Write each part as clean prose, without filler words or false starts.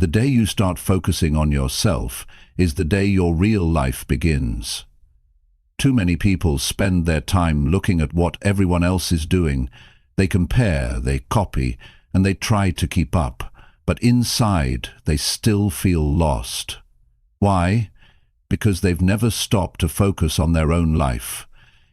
The day you start focusing on yourself is the day your real life begins. Too many people spend their time looking at what everyone else is doing. They compare, they copy, and they try to keep up, but inside they still feel lost. Why? Because they've never stopped to focus on their own life.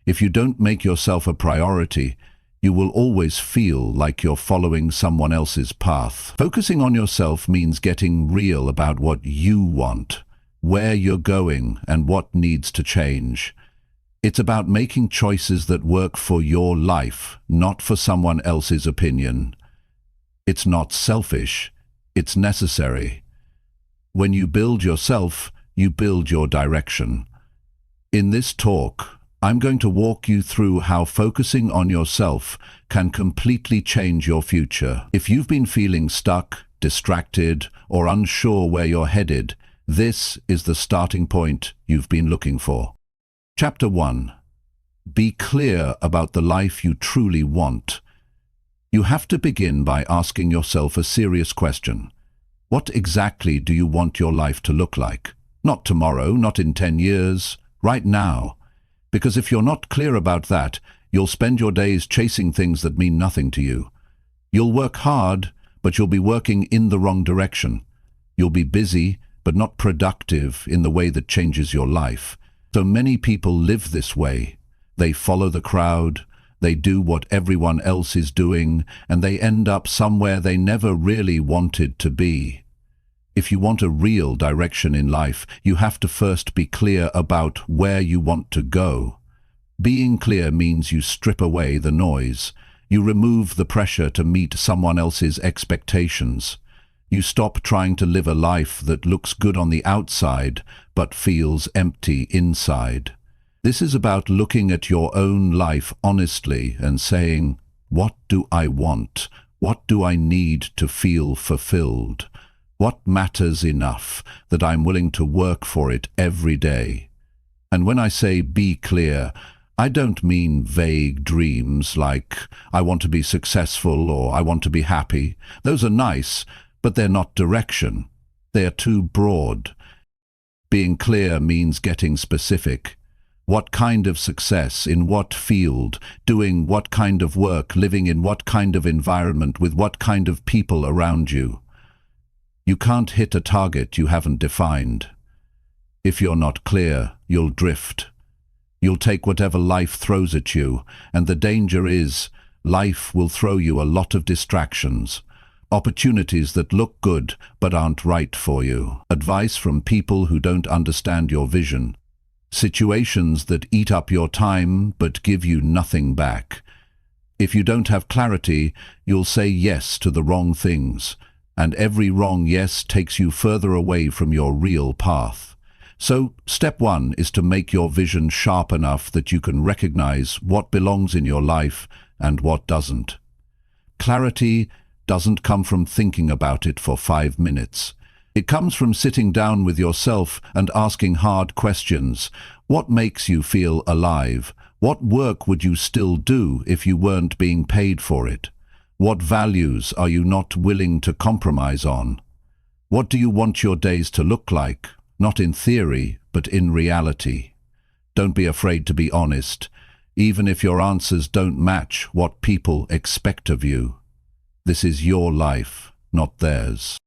If you don't make yourself a priority, you will always feel like you're following someone else's path. Focusing on yourself means getting real about what you want, where you're going, and what needs to change. It's about making choices that work for your life, not for someone else's opinion. It's not selfish, it's necessary. When you build yourself, you build your direction. In this talk, I'm going to walk you through how focusing on yourself can completely change your future. If you've been feeling stuck, distracted, or unsure where you're headed, this is the starting point you've been looking for. Chapter 1. Be clear about the life you truly want. You have to begin by asking yourself a serious question. What exactly do you want your life to look like? Not tomorrow, not in 10 years, right now. Because if you're not clear about that, you'll spend your days chasing things that mean nothing to you. You'll work hard, but you'll be working in the wrong direction. You'll be busy, but not productive in the way that changes your life. So many people live this way. They follow the crowd, they do what everyone else is doing, and they end up somewhere they never really wanted to be. If you want a real direction in life, you have to first be clear about where you want to go. Being clear means you strip away the noise. You remove the pressure to meet someone else's expectations. You stop trying to live a life that looks good on the outside, but feels empty inside. This is about looking at your own life honestly and saying, what do I want? What do I need to feel fulfilled? What matters enough that I'm willing to work for it every day? And when I say be clear, I don't mean vague dreams like I want to be successful or I want to be happy. Those are nice, but they're not direction. They are too broad. Being clear means getting specific. What kind of success, in what field, doing what kind of work, living in what kind of environment, with what kind of people around you. You can't hit a target you haven't defined. If you're not clear, you'll drift. You'll take whatever life throws at you, and the danger is, life will throw you a lot of distractions. Opportunities that look good but aren't right for you. Advice from people who don't understand your vision. Situations that eat up your time but give you nothing back. If you don't have clarity, you'll say yes to the wrong things, and every wrong yes takes you further away from your real path. So, step 1 is to make your vision sharp enough that you can recognize what belongs in your life and what doesn't. Clarity doesn't come from thinking about it for 5 minutes. It comes from sitting down with yourself and asking hard questions. What makes you feel alive? What work would you still do if you weren't being paid for it? What values are you not willing to compromise on? What do you want your days to look like? Not in theory, but in reality. Don't be afraid to be honest, even if your answers don't match what people expect of you. This is your life, not theirs.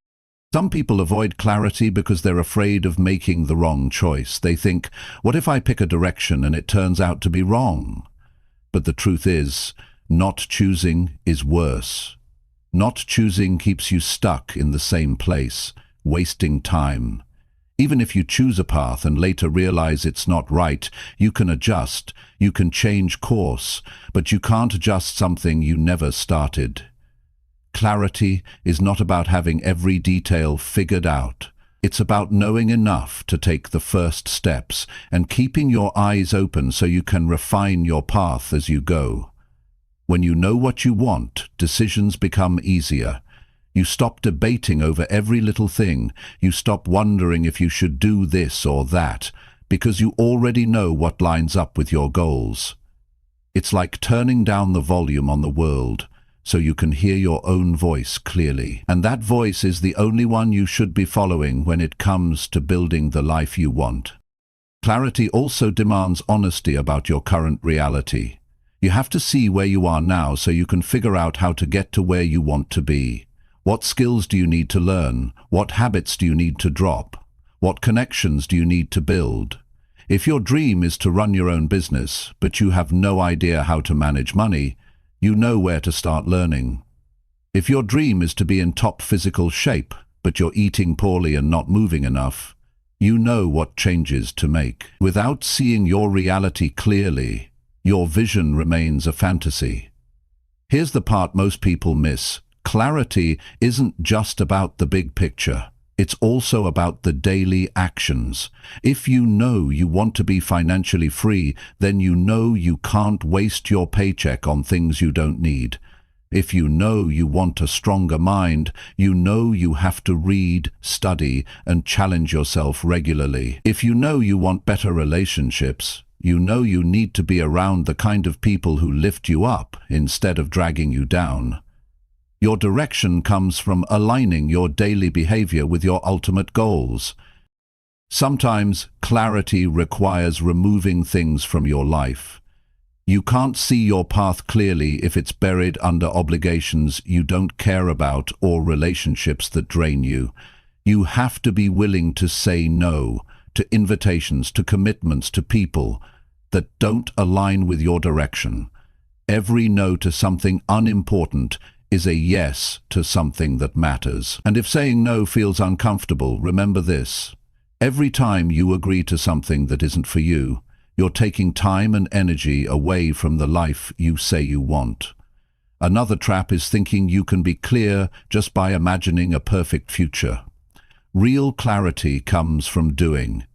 Some people avoid clarity because they're afraid of making the wrong choice. They think, what if I pick a direction and it turns out to be wrong? But the truth is, not choosing is worse. Not choosing keeps you stuck in the same place, wasting time. Even if you choose a path and later realize it's not right, you can adjust, you can change course, but you can't adjust something you never started. Clarity is not about having every detail figured out. It's about knowing enough to take the first steps and keeping your eyes open so you can refine your path as you go. When you know what you want, decisions become easier. You stop debating over every little thing. You stop wondering if you should do this or that, because you already know what lines up with your goals. It's like turning down the volume on the world. so you can hear your own voice clearly. And that voice is the only one you should be following when it comes to building the life you want. Clarity also demands honesty about your current reality. You have to see where you are now so you can figure out how to get to where you want to be. What skills do you need to learn? What habits do you need to drop? What connections do you need to build? If your dream is to run your own business, but you have no idea how to manage money, you know where to start learning. If your dream is to be in top physical shape, but you're eating poorly and not moving enough, you know what changes to make. Without seeing your reality clearly, your vision remains a fantasy. Here's the part most people miss. Clarity isn't just about the big picture. It's also about the daily actions. If you know you want to be financially free, then you know you can't waste your paycheck on things you don't need. If you know you want a stronger mind, you know you have to read, study, and challenge yourself regularly. If you know you want better relationships, you know you need to be around the kind of people who lift you up instead of dragging you down. Your direction comes from aligning your daily behavior with your ultimate goals. Sometimes clarity requires removing things from your life. You can't see your path clearly if it's buried under obligations you don't care about or relationships that drain you. You have to be willing to say no to invitations, to commitments, to people that don't align with your direction. Every no to something unimportant is a yes to something that matters. And if saying no feels uncomfortable, remember this. Every time you agree to something that isn't for you, you're taking time and energy away from the life you say you want. Another trap is thinking you can be clear just by imagining a perfect future. Real clarity comes from doing.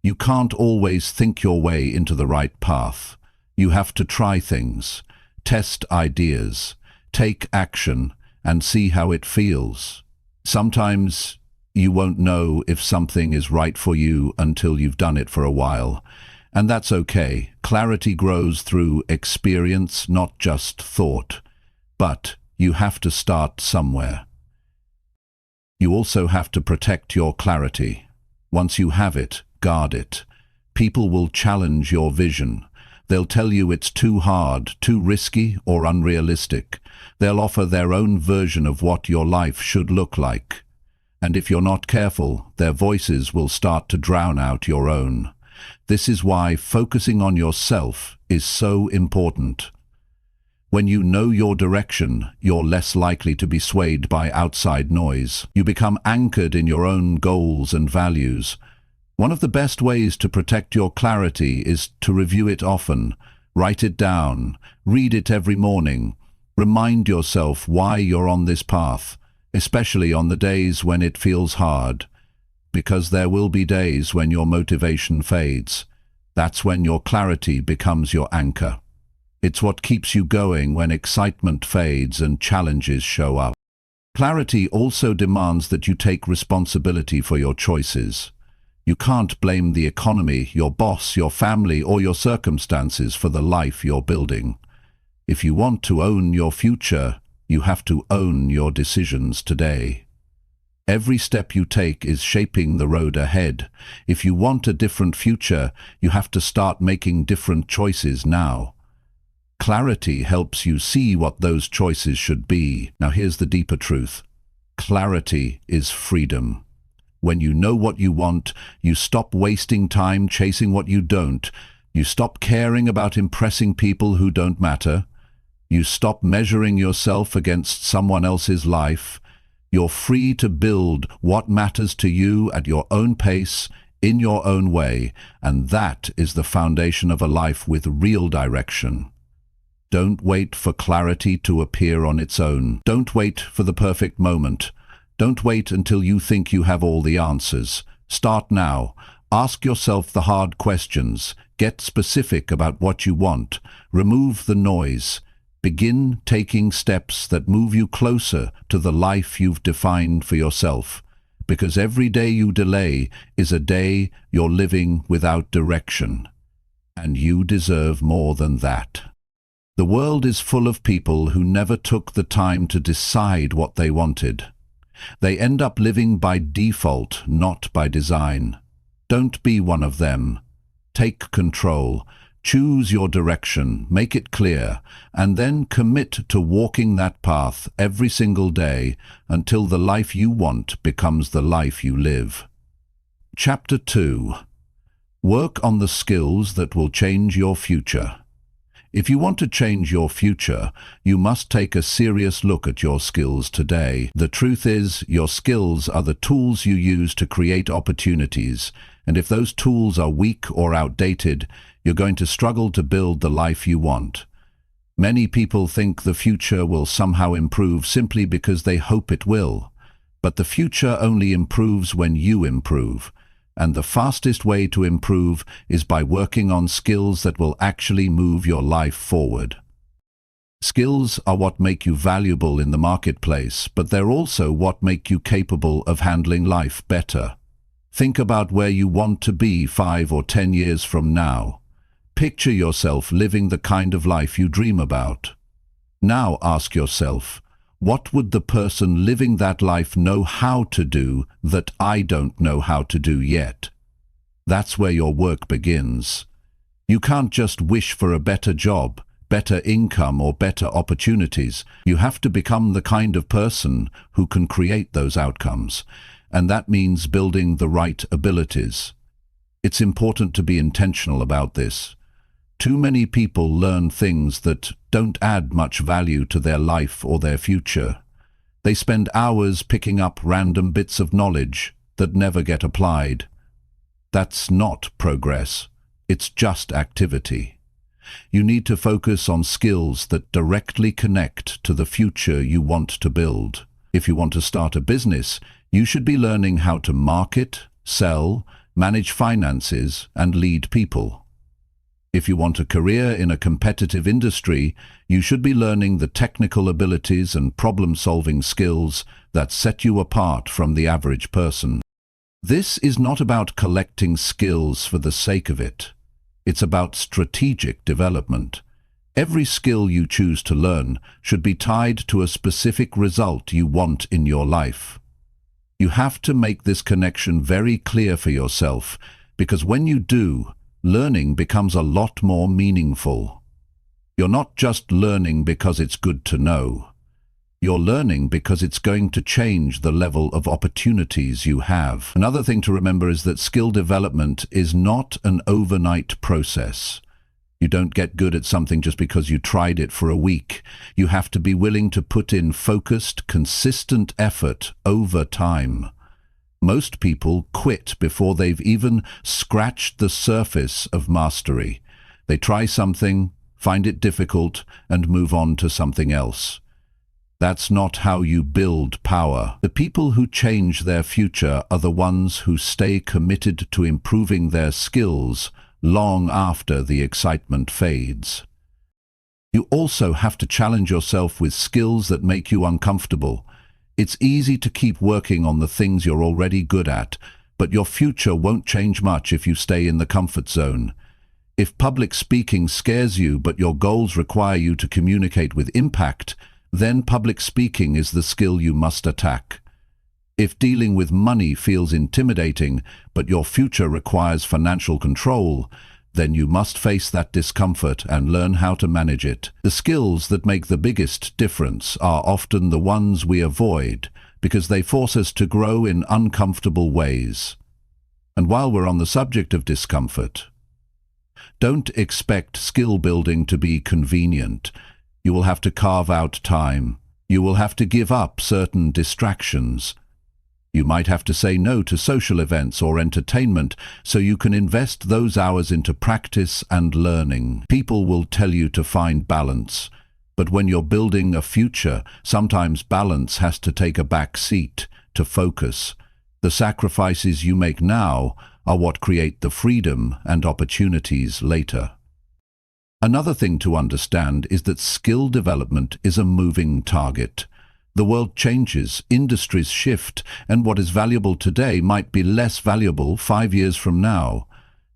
You can't always think your way into the right path. You have to try things, test ideas, take action, and see how it feels. Sometimes you won't know if something is right for you until you've done it for a while. And that's okay. Clarity grows through experience, not just thought. But you have to start somewhere. You also have to protect your clarity. Once you have it, guard it. People will challenge your vision. They'll tell you it's too hard, too risky, or unrealistic. They'll offer their own version of what your life should look like. And if you're not careful, their voices will start to drown out your own. This is why focusing on yourself is so important. When you know your direction, you're less likely to be swayed by outside noise. You become anchored in your own goals and values. One of the best ways to protect your clarity is to review it often. Write it down. Read it every morning. Remind yourself why you're on this path, especially on the days when it feels hard. Because there will be days when your motivation fades. That's when your clarity becomes your anchor. It's what keeps you going when excitement fades and challenges show up. Clarity also demands that you take responsibility for your choices. You can't blame the economy, your boss, your family, or your circumstances for the life you're building. If you want to own your future, you have to own your decisions today. Every step you take is shaping the road ahead. If you want a different future, you have to start making different choices now. Clarity helps you see what those choices should be. Now here's the deeper truth. Clarity is freedom. When you know what you want, you stop wasting time chasing what you don't. You stop caring about impressing people who don't matter. You stop measuring yourself against someone else's life. You're free to build what matters to you at your own pace, in your own way, and that is the foundation of a life with real direction. Don't wait for clarity to appear on its own. Don't wait for the perfect moment. Don't wait until you think you have all the answers. Start now. Ask yourself the hard questions. Get specific about what you want. Remove the noise. Begin taking steps that move you closer to the life you've defined for yourself. Because every day you delay is a day you're living without direction. And you deserve more than that. The world is full of people who never took the time to decide what they wanted. They end up living by default, not by design. Don't be one of them. Take control. Choose your direction, make it clear, and then commit to walking that path every single day until the life you want becomes the life you live. Chapter 2. Work on the skills that will change your future. If you want to change your future, you must take a serious look at your skills today. The truth is, your skills are the tools you use to create opportunities, and if those tools are weak or outdated, you're going to struggle to build the life you want. Many people think the future will somehow improve simply because they hope it will. But the future only improves when you improve. And the fastest way to improve is by working on skills that will actually move your life forward. Skills are what make you valuable in the marketplace, but they're also what make you capable of handling life better. Think about where you want to be 5 or 10 years from now. Picture yourself living the kind of life you dream about. Now ask yourself, what would the person living that life know how to do that I don't know how to do yet? That's where your work begins. You can't just wish for a better job, better income, or better opportunities. You have to become the kind of person who can create those outcomes, and that means building the right abilities. It's important to be intentional about this. Too many people learn things that don't add much value to their life or their future. They spend hours picking up random bits of knowledge that never get applied. That's not progress. It's just activity. You need to focus on skills that directly connect to the future you want to build. If you want to start a business, you should be learning how to market, sell, manage finances, and lead people. If you want a career in a competitive industry, you should be learning the technical abilities and problem-solving skills that set you apart from the average person. This is not about collecting skills for the sake of it. It's about strategic development. Every skill you choose to learn should be tied to a specific result you want in your life. You have to make this connection very clear for yourself, because when you do, learning becomes a lot more meaningful. You're not just learning because it's good to know. You're learning because it's going to change the level of opportunities you have. Another thing to remember is that skill development is not an overnight process. You don't get good at something just because you tried it for a week. You have to be willing to put in focused, consistent effort over time. Most people quit before they've even scratched the surface of mastery. They try something, find it difficult, and move on to something else. That's not how you build power. The people who change their future are the ones who stay committed to improving their skills long after the excitement fades. You also have to challenge yourself with skills that make you uncomfortable. It's easy to keep working on the things you're already good at, but your future won't change much if you stay in the comfort zone. If public speaking scares you but your goals require you to communicate with impact, then public speaking is the skill you must attack. If dealing with money feels intimidating but your future requires financial control, then you must face that discomfort and learn how to manage it. The skills that make the biggest difference are often the ones we avoid because they force us to grow in uncomfortable ways. And while we're on the subject of discomfort, don't expect skill building to be convenient. You will have to carve out time. You will have to give up certain distractions. You might have to say no to social events or entertainment so you can invest those hours into practice and learning. People will tell you to find balance, but when you're building a future, sometimes balance has to take a back seat to focus. The sacrifices you make now are what create the freedom and opportunities later. Another thing to understand is that skill development is a moving target. The world changes, industries shift, and what is valuable today might be less valuable 5 years from now.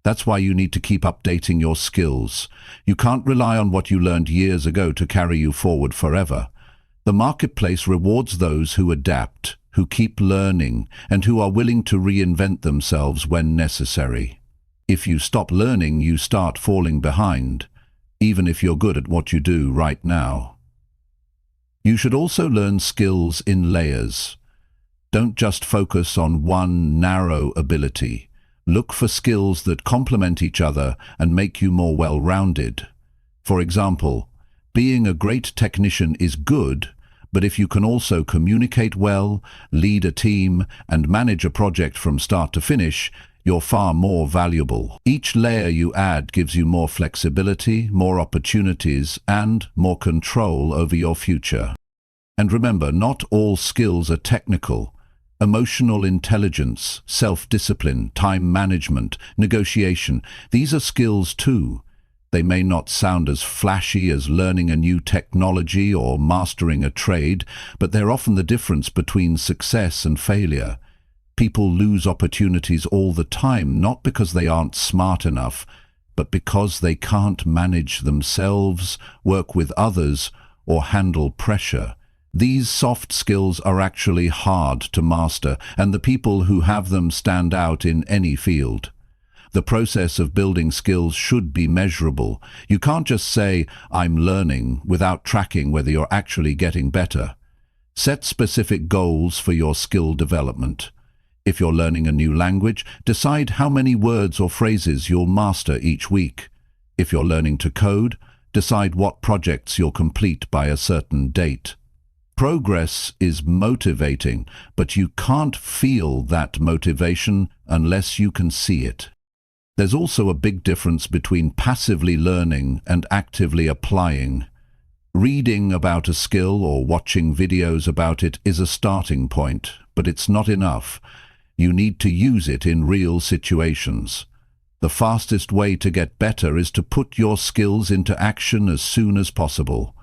That's why you need to keep updating your skills. You can't rely on what you learned years ago to carry you forward forever. The marketplace rewards those who adapt, who keep learning, and who are willing to reinvent themselves when necessary. If you stop learning, you start falling behind, even if you're good at what you do right now. You should also learn skills in layers. Don't just focus on one narrow ability. Look for skills that complement each other and make you more well-rounded. For example, being a great technician is good, but if you can also communicate well, lead a team, and manage a project from start to finish, you're far more valuable. Each layer you add gives you more flexibility, more opportunities, and more control over your future. And remember, not all skills are technical. Emotional intelligence, self-discipline, time management, negotiation, these are skills too. They may not sound as flashy as learning a new technology or mastering a trade, but they're often the difference between success and failure. People lose opportunities all the time, not because they aren't smart enough, but because they can't manage themselves, work with others, or handle pressure. These soft skills are actually hard to master, and the people who have them stand out in any field. The process of building skills should be measurable. You can't just say, "I'm learning," without tracking whether you're actually getting better. Set specific goals for your skill development. If you're learning a new language, decide how many words or phrases you'll master each week. If you're learning to code, decide what projects you'll complete by a certain date. Progress is motivating, but you can't feel that motivation unless you can see it. There's also a big difference between passively learning and actively applying. Reading about a skill or watching videos about it is a starting point, but it's not enough. You need to use it in real situations. The fastest way to get better is to put your skills into action as soon as possible.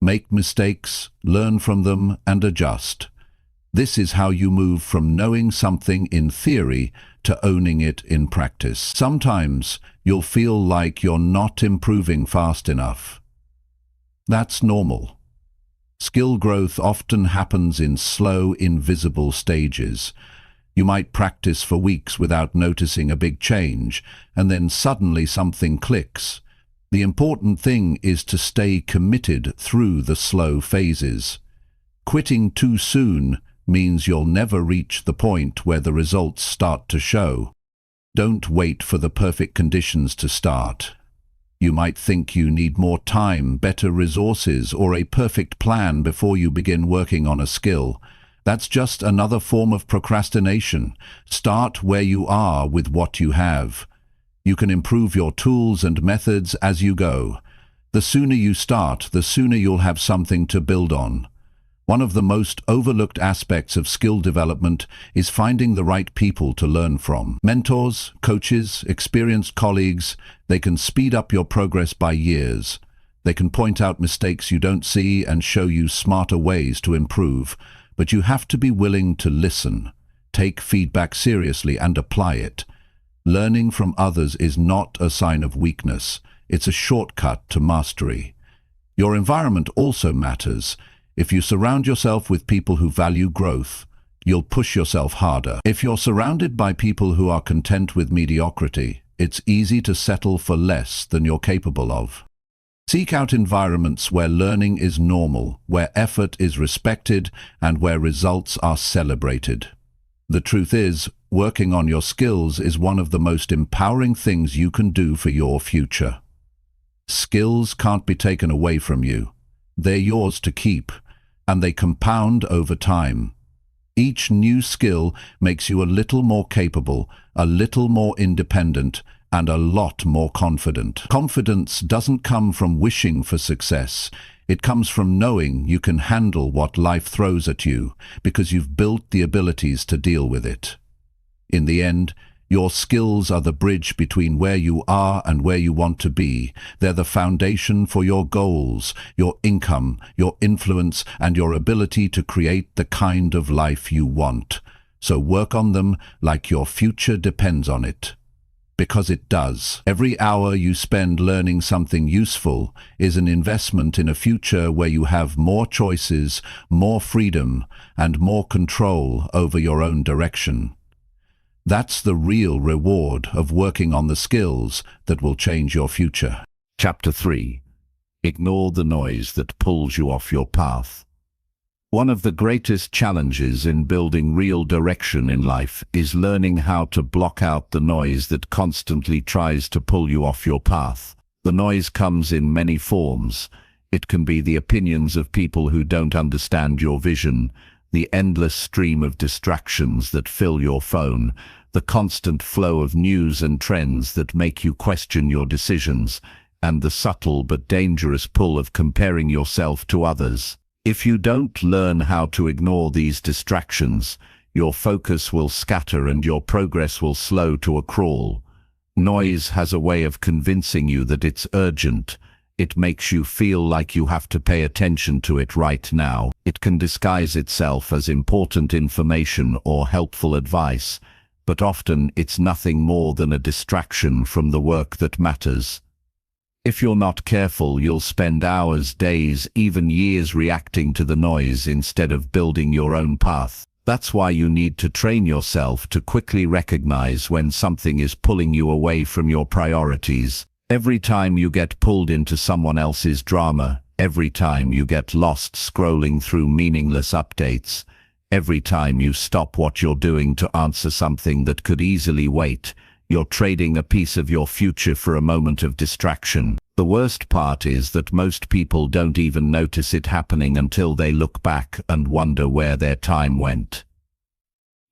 Make mistakes, learn from them, and adjust. This is how you move from knowing something in theory to owning it in practice. Sometimes you'll feel like you're not improving fast enough. That's normal. Skill growth often happens in slow, invisible stages. You might practice for weeks without noticing a big change, and then suddenly something clicks. The important thing is to stay committed through the slow phases. Quitting too soon means you'll never reach the point where the results start to show. Don't wait for the perfect conditions to start. You might think you need more time, better resources, or a perfect plan before you begin working on a skill. That's just another form of procrastination. Start where you are with what you have. You can improve your tools and methods as you go. The sooner you start, the sooner you'll have something to build on. One of the most overlooked aspects of skill development is finding the right people to learn from. Mentors, coaches, experienced colleagues, they can speed up your progress by years. They can point out mistakes you don't see and show you smarter ways to improve. But you have to be willing to listen, take feedback seriously, and apply it. Learning from others is not a sign of weakness. It's a shortcut to mastery. Your environment also matters. If you surround yourself with people who value growth, you'll push yourself harder. If you're surrounded by people who are content with mediocrity, it's easy to settle for less than you're capable of. Seek out environments where learning is normal, where effort is respected, and where results are celebrated. The truth is, working on your skills is one of the most empowering things you can do for your future. Skills can't be taken away from you. They're yours to keep, and they compound over time. Each new skill makes you a little more capable, a little more independent, and a lot more confident. Confidence doesn't come from wishing for success. It comes from knowing you can handle what life throws at you because you've built the abilities to deal with it. In the end, your skills are the bridge between where you are and where you want to be. They're the foundation for your goals, your income, your influence, and your ability to create the kind of life you want. So work on them like your future depends on it. because it does. Every hour you spend learning something useful is an investment in a future where you have more choices, more freedom, and more control over your own direction. That's the real reward of working on the skills that will change your future. Chapter 3. Ignore the noise that pulls you off your path. One of the greatest challenges in building real direction in life is learning how to block out the noise that constantly tries to pull you off your path. The noise comes in many forms. It can be the opinions of people who don't understand your vision, the endless stream of distractions that fill your phone, the constant flow of news and trends that make you question your decisions, and the subtle but dangerous pull of comparing yourself to others. If you don't learn how to ignore these distractions, your focus will scatter and your progress will slow to a crawl. Noise has a way of convincing you that it's urgent. It makes you feel like you have to pay attention to it right now. It can disguise itself as important information or helpful advice, but often it's nothing more than a distraction from the work that matters. If you're not careful, you'll spend hours, days, even years reacting to the noise instead of building your own path. That's why you need to train yourself to quickly recognize when something is pulling you away from your priorities. Every time you get pulled into someone else's drama, every time you get lost scrolling through meaningless updates, every time you stop what you're doing to answer something that could easily wait, you're trading a piece of your future for a moment of distraction. The worst part is that most people don't even notice it happening until they look back and wonder where their time went.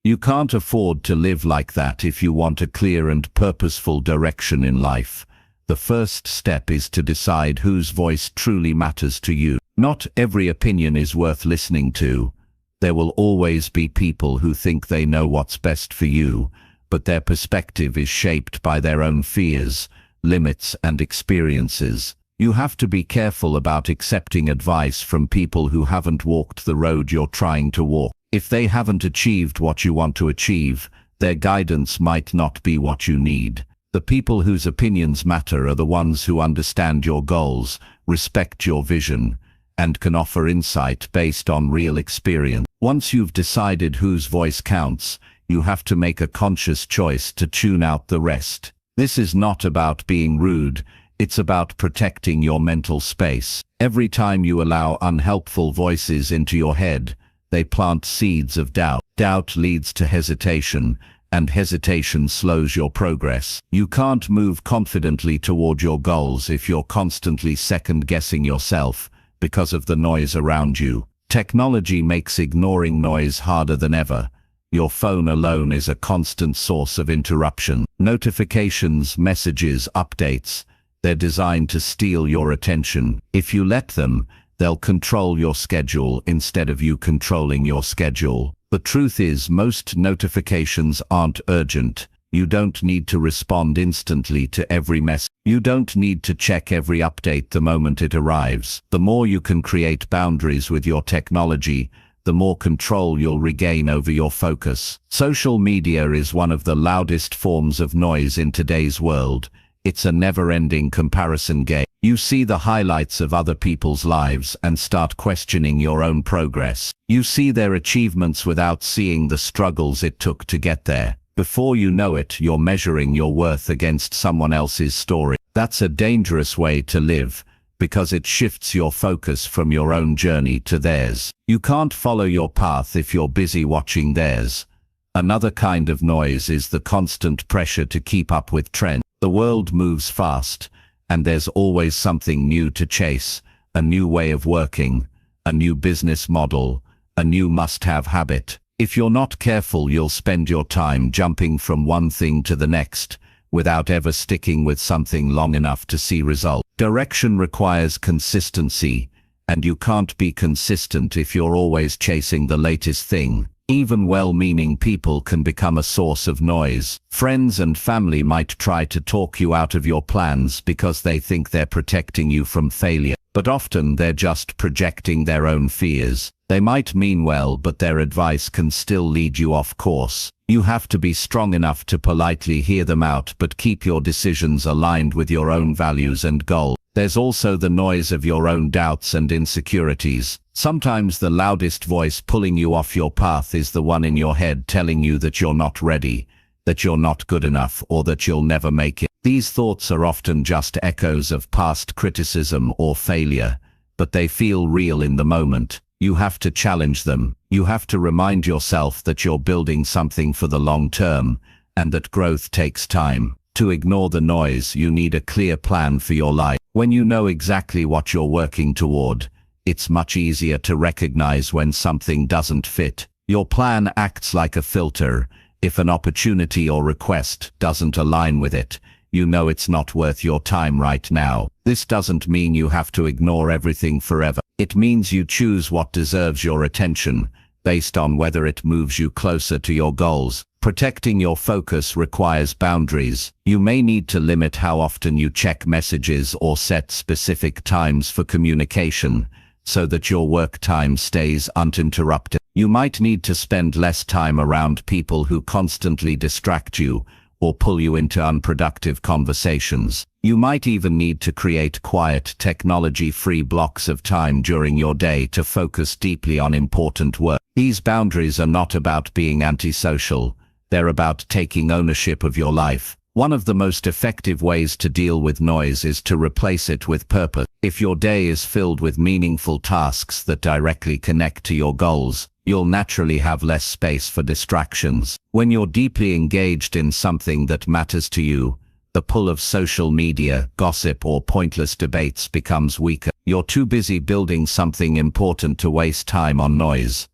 You can't afford to live like that if you want a clear and purposeful direction in life. The first step is to decide whose voice truly matters to you. Not every opinion is worth listening to. There will always be people who think they know what's best for you, but their perspective is shaped by their own fears, limits, and experiences. You have to be careful about accepting advice from people who haven't walked the road you're trying to walk. If they haven't achieved what you want to achieve, their guidance might not be what you need. The people whose opinions matter are the ones who understand your goals, respect your vision, and can offer insight based on real experience. Once you've decided whose voice counts, you have to make a conscious choice to tune out the rest. This is not about being rude, it's about protecting your mental space. Every time you allow unhelpful voices into your head, they plant seeds of doubt. Doubt leads to hesitation, and hesitation slows your progress. You can't move confidently toward your goals if you're constantly second-guessing yourself because of the noise around you. Technology makes ignoring noise harder than ever. Your phone alone is a constant source of interruption. Notifications, messages, updates, they're designed to steal your attention. If you let them, they'll control your schedule instead of you controlling your schedule. The truth is, most notifications aren't urgent. You don't need to respond instantly to every message. You don't need to check every update the moment it arrives. The more you can create boundaries with your technology, the more control you'll regain over your focus. Social media is one of the loudest forms of noise in today's world. It's a never-ending comparison game. You see the highlights of other people's lives and start questioning your own progress. You see their achievements without seeing the struggles it took to get there. Before you know it, you're measuring your worth against someone else's story. That's a dangerous way to live, because it shifts your focus from your own journey to theirs. You can't follow your path if you're busy watching theirs. Another kind of noise is the constant pressure to keep up with trends. The world moves fast, and there's always something new to chase, a new way of working, a new business model, a new must-have habit. If you're not careful, you'll spend your time jumping from one thing to the next, without ever sticking with something long enough to see results. Direction requires consistency, and you can't be consistent if you're always chasing the latest thing. Even well-meaning people can become a source of noise. Friends and family might try to talk you out of your plans because they think they're protecting you from failure. but often they're just projecting their own fears. They might mean well, but their advice can still lead you off course. You have to be strong enough to politely hear them out, but keep your decisions aligned with your own values and goals. There's also the noise of your own doubts and insecurities. Sometimes the loudest voice pulling you off your path is the one in your head telling you that you're not ready, that you're not good enough, or that you'll never make it. These thoughts are often just echoes of past criticism or failure, but they feel real in the moment. You have to challenge them. You have to remind yourself that you're building something for the long term, and that growth takes time. To ignore the noise, you need a clear plan for your life. When you know exactly what you're working toward, it's much easier to recognize when something doesn't fit. Your plan acts like a filter. If an opportunity or request doesn't align with it, you know it's not worth your time right now. This doesn't mean you have to ignore everything forever. It means you choose what deserves your attention, based on whether it moves you closer to your goals. Protecting your focus requires boundaries. You may need to limit how often you check messages or set specific times for communication, so that your work time stays uninterrupted. You might need to spend less time around people who constantly distract you or pull you into unproductive conversations. You might even need to create quiet, technology-free blocks of time during your day to focus deeply on important work. These boundaries are not about being antisocial. They're about taking ownership of your life. One of the most effective ways to deal with noise is to replace it with purpose. If your day is filled with meaningful tasks that directly connect to your goals, you'll naturally have less space for distractions. When you're deeply engaged in something that matters to you, the pull of social media, gossip, or pointless debates becomes weaker. You're too busy building something important to waste time on noise.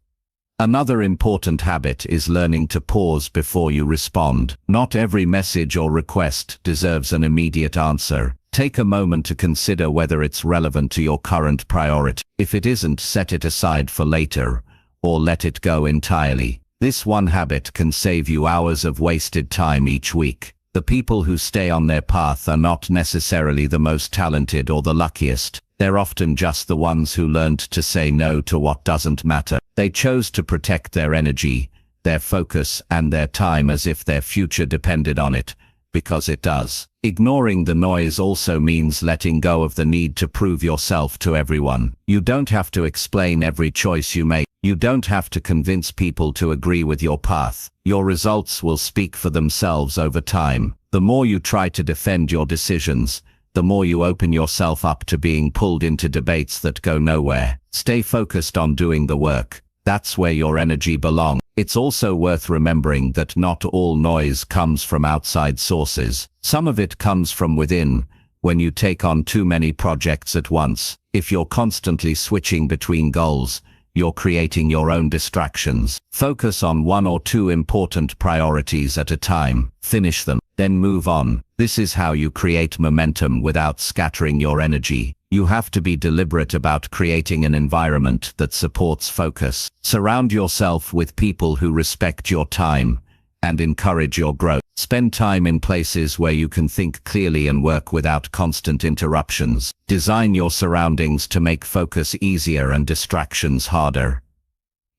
Another important habit is learning to pause before you respond. Not every message or request deserves an immediate answer. Take a moment to consider whether it's relevant to your current priority. If it isn't, set it aside for later, or let it go entirely. This one habit can save you hours of wasted time each week. The people who stay on their path are not necessarily the most talented or the luckiest. They're often just the ones who learned to say no to what doesn't matter. They chose to protect their energy, their focus, and their time as if their future depended on it, because it does. Ignoring the noise also means letting go of the need to prove yourself to everyone. You don't have to explain every choice you make. You don't have to convince people to agree with your path. Your results will speak for themselves over time. The more you try to defend your decisions, the more you open yourself up to being pulled into debates that go nowhere. Stay focused on doing the work. That's where your energy belongs. It's also worth remembering that not all noise comes from outside sources. Some of it comes from within. When you take on too many projects at once, if you're constantly switching between goals, you're creating your own distractions. Focus on one or two important priorities at a time. Finish them, then move on. This is how you create momentum without scattering your energy. You have to be deliberate about creating an environment that supports focus. Surround yourself with people who respect your time and encourage your growth. Spend time in places where you can think clearly and work without constant interruptions. Design your surroundings to make focus easier and distractions harder.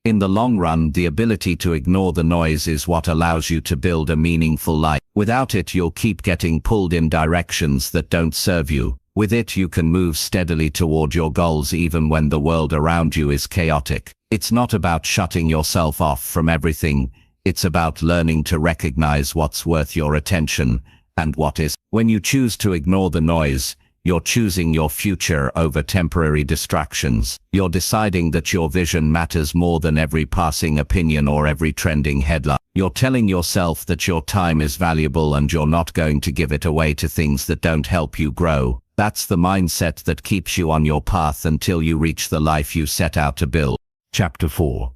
In the long run, the ability to ignore the noise is what allows you to build a meaningful life. Without it, you'll keep getting pulled in directions that don't serve you. With it, you can move steadily toward your goals even when the world around you is chaotic. It's not about shutting yourself off from everything. It's about learning to recognize what's worth your attention and what is. When you choose to ignore the noise, you're choosing your future over temporary distractions. You're deciding that your vision matters more than every passing opinion or every trending headline. You're telling yourself that your time is valuable and you're not going to give it away to things that don't help you grow. That's the mindset that keeps you on your path until you reach the life you set out to build. Chapter 4.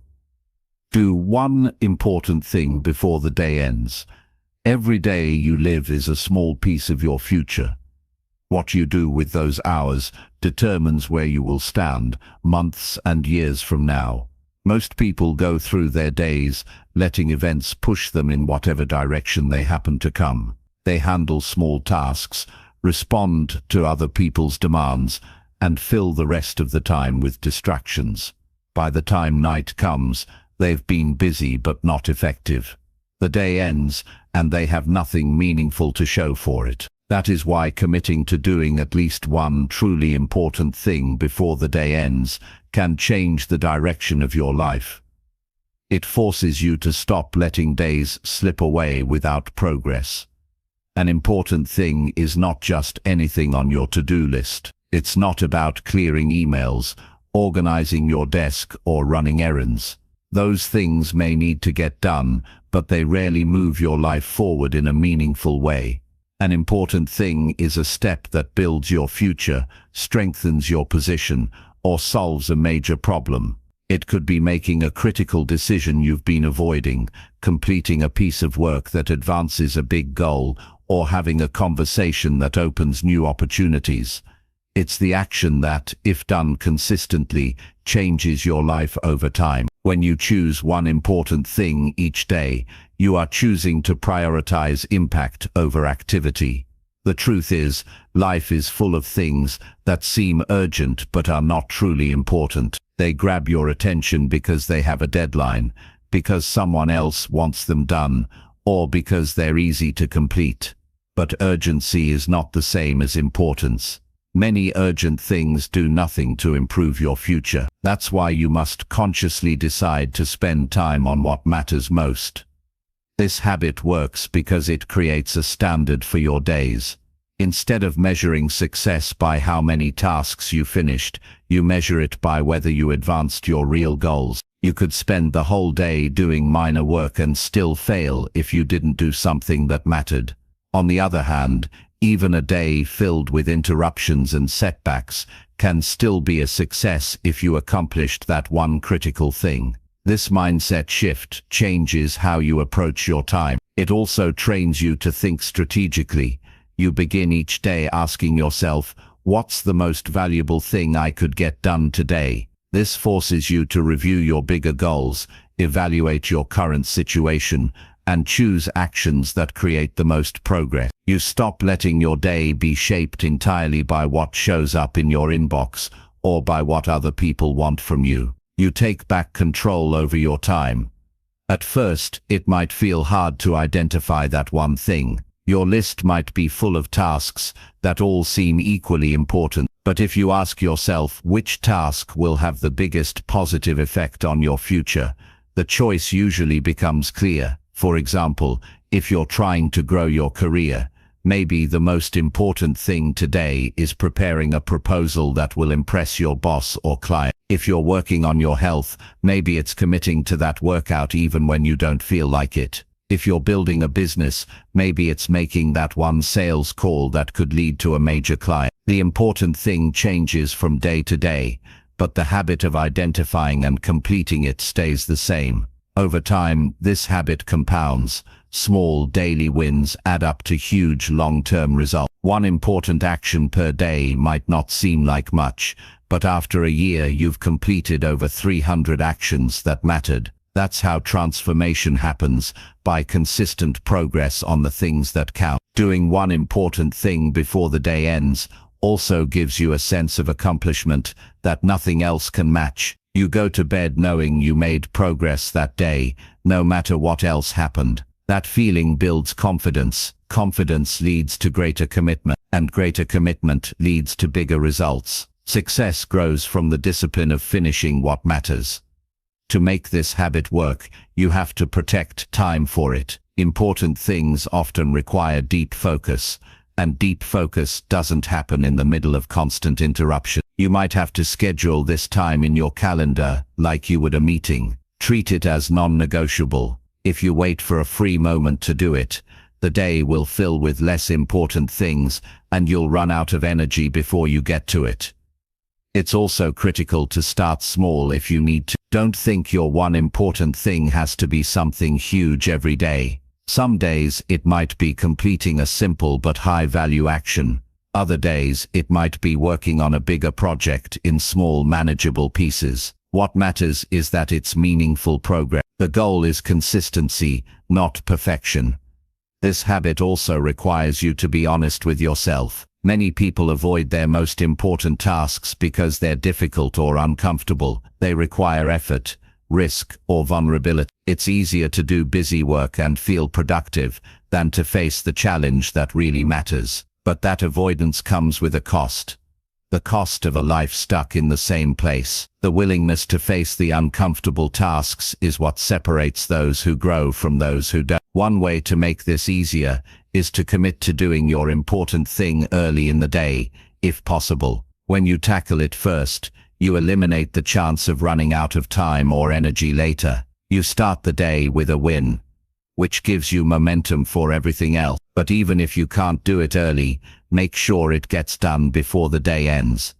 Do one important thing before the day ends. Every day you live is a small piece of your future. What you do with those hours determines where you will stand months and years from now. Most people go through their days letting events push them in whatever direction they happen to come. They handle small tasks, respond to other people's demands, and fill the rest of the time with distractions. By the time night comes, they've been busy but not effective. The day ends, and they have nothing meaningful to show for it. That is why committing to doing at least one truly important thing before the day ends can change the direction of your life. It forces you to stop letting days slip away without progress. An important thing is not just anything on your to-do list. It's not about clearing emails, organizing your desk, or running errands. Those things may need to get done, but they rarely move your life forward in a meaningful way. An important thing is a step that builds your future, strengthens your position, or solves a major problem. It could be making a critical decision you've been avoiding, completing a piece of work that advances a big goal, or having a conversation that opens new opportunities. It's the action that, if done consistently, changes your life over time. When you choose one important thing each day, you are choosing to prioritize impact over activity. The truth is, life is full of things that seem urgent but are not truly important. They grab your attention because they have a deadline, because someone else wants them done, or because they're easy to complete. But urgency is not the same as importance. Many urgent things do nothing to improve your future. That's why you must consciously decide to spend time on what matters most. This habit works because it creates a standard for your days. Instead of measuring success by how many tasks you finished, you measure it by whether you advanced your real goals. You could spend the whole day doing minor work and still fail if you didn't do something that mattered. On the other hand, even a day filled with interruptions and setbacks can still be a success if you accomplished that one critical thing. This mindset shift changes how you approach your time. It also trains you to think strategically. You begin each day asking yourself, what's the most valuable thing I could get done today? This forces you to review your bigger goals, evaluate your current situation, and choose actions that create the most progress. You stop letting your day be shaped entirely by what shows up in your inbox or by what other people want from you. You take back control over your time. At first, it might feel hard to identify that one thing. Your list might be full of tasks that all seem equally important. But if you ask yourself which task will have the biggest positive effect on your future, the choice usually becomes clear. For example, if you're trying to grow your career, maybe the most important thing today is preparing a proposal that will impress your boss or client. If you're working on your health, maybe it's committing to that workout even when you don't feel like it. If you're building a business, maybe it's making that one sales call that could lead to a major client. The important thing changes from day to day, but the habit of identifying and completing it stays the same. Over time, this habit compounds. Small daily wins add up to huge long-term results. One important action per day might not seem like much, but after a year you've completed over 300 actions that mattered. That's how transformation happens, by consistent progress on the things that count. Doing one important thing before the day ends also gives you a sense of accomplishment that nothing else can match. You go to bed knowing you made progress that day, no matter what else happened. That feeling builds confidence. Confidence leads to greater commitment, and greater commitment leads to bigger results. Success grows from the discipline of finishing what matters. To make this habit work, you have to protect time for it. Important things often require deep focus, and deep focus doesn't happen in the middle of constant interruption. You might have to schedule this time in your calendar like you would a meeting. Treat it as non-negotiable. If you wait for a free moment to do it, the day will fill with less important things and you'll run out of energy before you get to it. It's also critical to start small if you need to. Don't think your one important thing has to be something huge every day. Some days it might be completing a simple but high-value action. Other days it might be working on a bigger project in small, manageable pieces. What matters is that it's meaningful progress. The goal is consistency, not perfection. This habit also requires you to be honest with yourself. Many people avoid their most important tasks because they're difficult or uncomfortable. They require effort, risk, or vulnerability. It's easier to do busy work and feel productive than to face the challenge that really matters. But that avoidance comes with a cost. The cost of a life stuck in the same place. The willingness to face the uncomfortable tasks is what separates those who grow from those who don't. One way to make this easier is to commit to doing your important thing early in the day, if possible. When you tackle it first, you eliminate the chance of running out of time or energy later. You start the day with a win, which gives you momentum for everything else. But even if you can't do it early, make sure it gets done before the day ends.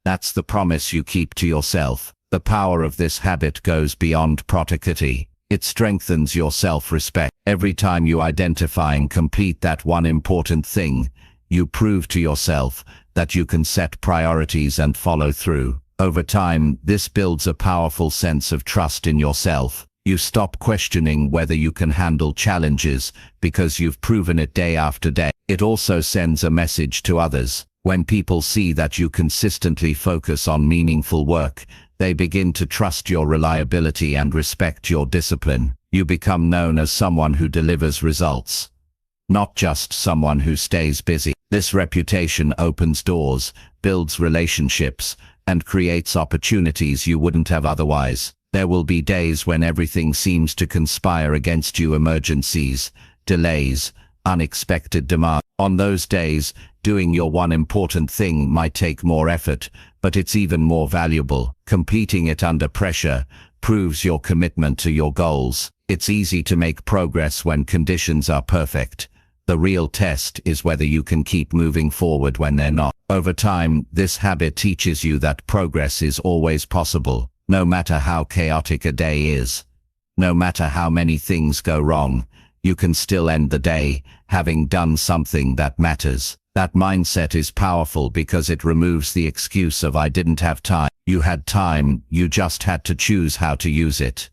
That's the promise you keep to yourself. The power of this habit goes beyond productivity. It strengthens your self-respect. Every time you identify and complete that one important thing, you prove to yourself that you can set priorities and follow through. Over time, this builds a powerful sense of trust in yourself. You stop questioning whether you can handle challenges because you've proven it day after day. It also sends a message to others. When people see that you consistently focus on meaningful work, they begin to trust your reliability and respect your discipline. You become known as someone who delivers results, not just someone who stays busy. This reputation opens doors, builds relationships, and creates opportunities you wouldn't have otherwise. There will be days when everything seems to conspire against you: emergencies, delays, unexpected demands. On those days, doing your one important thing might take more effort, but it's even more valuable. Completing it under pressure proves your commitment to your goals. It's easy to make progress when conditions are perfect. The real test is whether you can keep moving forward when they're not. Over time, this habit teaches you that progress is always possible, no matter how chaotic a day is. No matter how many things go wrong, you can still end the day having done something that matters. That mindset is powerful because it removes the excuse of "I didn't have time." You had time, you just had to choose how to use it.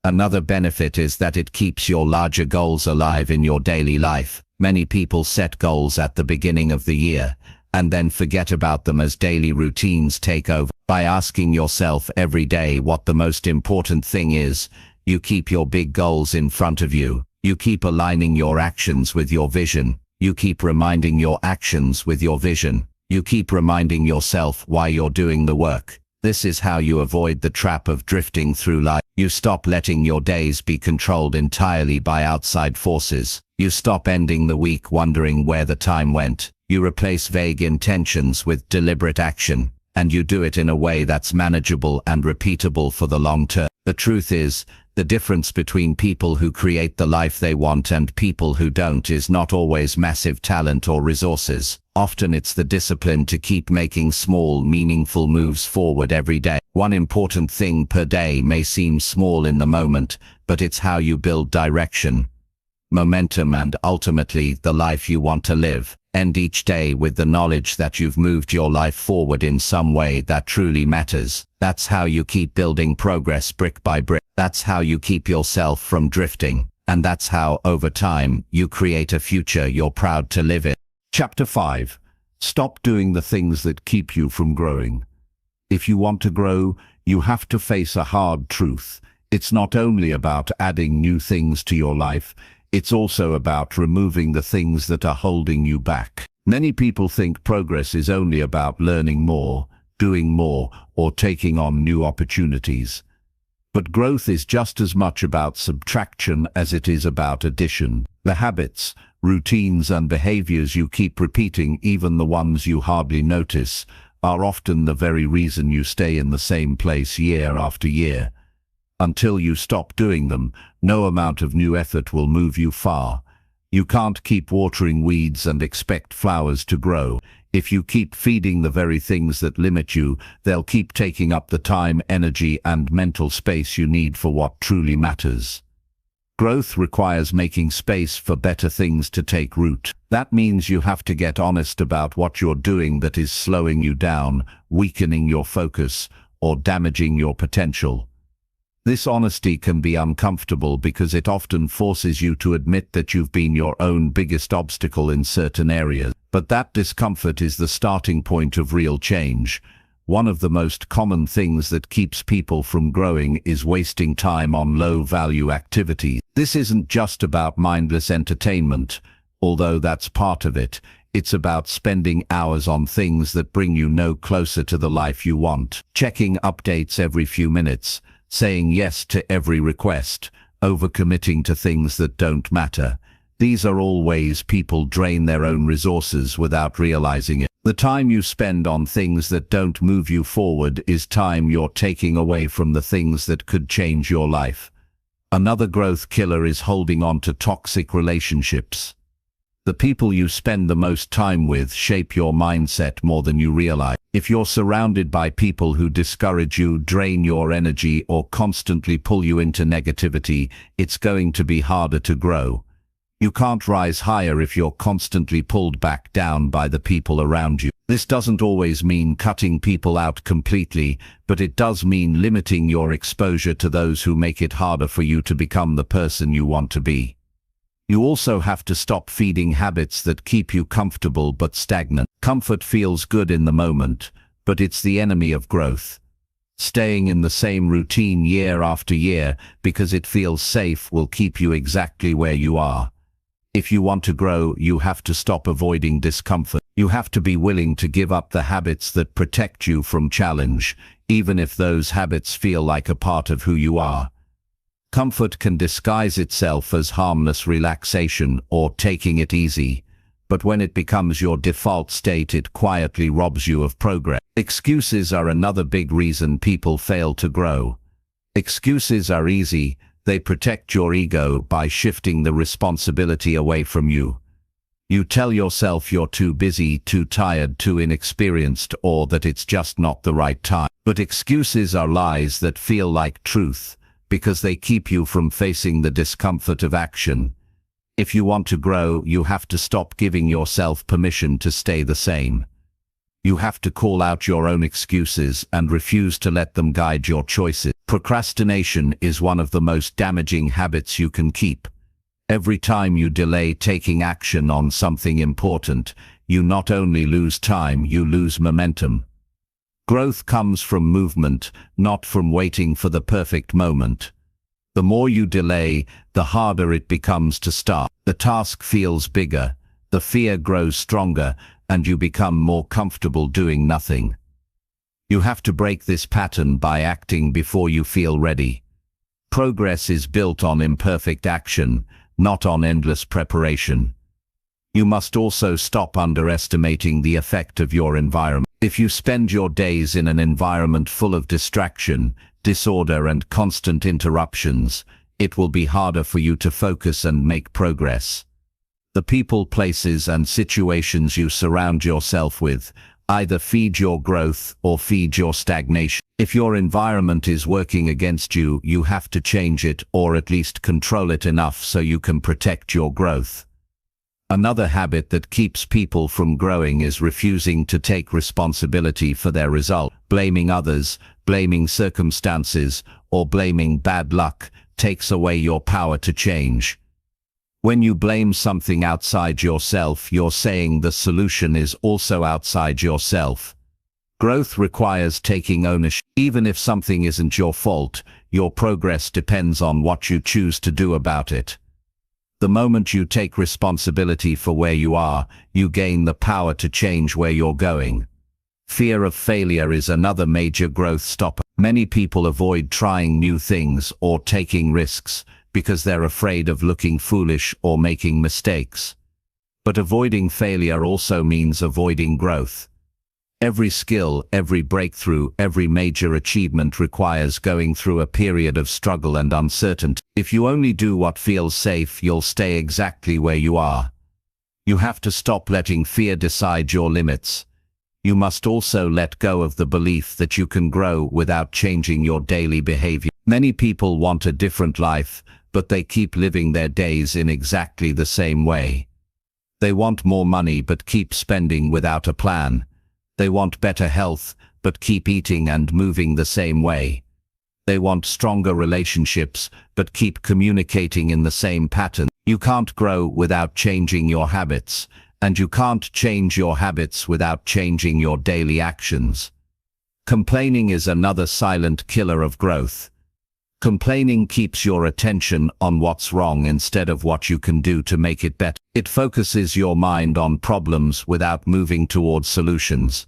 Another benefit is that it keeps your larger goals alive in your daily life. Many people set goals at the beginning of the year and then forget about them as daily routines take over. By asking yourself every day what the most important thing is, you keep your big goals in front of you. You keep aligning your actions with your vision. You keep reminding your actions with your vision. You keep reminding yourself why you're doing the work. This is how you avoid the trap of drifting through life. You stop letting your days be controlled entirely by outside forces. You stop ending the week wondering where the time went. You replace vague intentions with deliberate action, and you do it in a way that's manageable and repeatable for the long term. The truth is, the difference between people who create the life they want and people who don't is not always massive talent or resources. Often it's the discipline to keep making small, meaningful moves forward every day. One important thing per day may seem small in the moment, but it's how you build direction, momentum, and ultimately the life you want to live. End each day with the knowledge that you've moved your life forward in some way that truly matters. That's how you keep building progress brick by brick. That's how you keep yourself from drifting. And that's how, over time, you create a future you're proud to live in. Chapter 5. Stop doing the things that keep you from growing. If you want to grow, you have to face a hard truth. It's not only about adding new things to your life, it's also about removing the things that are holding you back. Many people think progress is only about learning more, doing more, or taking on new opportunities. But growth is just as much about subtraction as it is about addition. The habits, routines, and behaviors you keep repeating, even the ones you hardly notice, are often the very reason you stay in the same place year after year. Until you stop doing them, no amount of new effort will move you far. You can't keep watering weeds and expect flowers to grow. If you keep feeding the very things that limit you, they'll keep taking up the time, energy, and mental space you need for what truly matters. Growth requires making space for better things to take root. That means you have to get honest about what you're doing that is slowing you down, weakening your focus, or damaging your potential. This honesty can be uncomfortable because it often forces you to admit that you've been your own biggest obstacle in certain areas. But that discomfort is the starting point of real change. One of the most common things that keeps people from growing is wasting time on low-value activities. This isn't just about mindless entertainment, although that's part of it. It's about spending hours on things that bring you no closer to the life you want. Checking updates every few minutes, saying yes to every request, overcommitting to things that don't matter. These are all ways people drain their own resources without realizing it. The time you spend on things that don't move you forward is time you're taking away from the things that could change your life. Another growth killer is holding on to toxic relationships. The people you spend the most time with shape your mindset more than you realize. If you're surrounded by people who discourage you, drain your energy, or constantly pull you into negativity, it's going to be harder to grow. You can't rise higher if you're constantly pulled back down by the people around you. This doesn't always mean cutting people out completely, but it does mean limiting your exposure to those who make it harder for you to become the person you want to be. You also have to stop feeding habits that keep you comfortable but stagnant. Comfort feels good in the moment, but it's the enemy of growth. Staying in the same routine year after year because it feels safe will keep you exactly where you are. If you want to grow, you have to stop avoiding discomfort. You have to be willing to give up the habits that protect you from challenge, even if those habits feel like a part of who you are. Comfort can disguise itself as harmless relaxation or taking it easy, but when it becomes your default state, it quietly robs you of progress. Excuses are another big reason people fail to grow. Excuses are easy. They protect your ego by shifting the responsibility away from you. You tell yourself you're too busy, too tired, too inexperienced, or that it's just not the right time. But excuses are lies that feel like truth, because they keep you from facing the discomfort of action. If you want to grow, you have to stop giving yourself permission to stay the same. You have to call out your own excuses and refuse to let them guide your choices. Procrastination is one of the most damaging habits you can keep. Every time you delay taking action on something important, you not only lose time, you lose momentum. Growth comes from movement, not from waiting for the perfect moment. The more you delay, the harder it becomes to start. The task feels bigger, the fear grows stronger, and you become more comfortable doing nothing. You have to break this pattern by acting before you feel ready. Progress is built on imperfect action, not on endless preparation. You must also stop underestimating the effect of your environment. If you spend your days in an environment full of distraction, disorder, and constant interruptions, it will be harder for you to focus and make progress. The people, places, and situations you surround yourself with either feed your growth or feed your stagnation. If your environment is working against you, you have to change it, or at least control it enough so you can protect your growth. Another habit that keeps people from growing is refusing to take responsibility for their result. Blaming others, blaming circumstances, or blaming bad luck takes away your power to change. When you blame something outside yourself, you're saying the solution is also outside yourself. Growth requires taking ownership. Even if something isn't your fault, your progress depends on what you choose to do about it. The moment you take responsibility for where you are, you gain the power to change where you're going. Fear of failure is another major growth stopper. Many people avoid trying new things or taking risks because they're afraid of looking foolish or making mistakes. But avoiding failure also means avoiding growth. Every skill, every breakthrough, every major achievement requires going through a period of struggle and uncertainty. If you only do what feels safe, you'll stay exactly where you are. You have to stop letting fear decide your limits. You must also let go of the belief that you can grow without changing your daily behavior. Many people want a different life, but they keep living their days in exactly the same way. They want more money but keep spending without a plan. They want better health, but keep eating and moving the same way. They want stronger relationships, but keep communicating in the same pattern. You can't grow without changing your habits, and you can't change your habits without changing your daily actions. Complaining is another silent killer of growth. Complaining keeps your attention on what's wrong instead of what you can do to make it better. It focuses your mind on problems without moving towards solutions.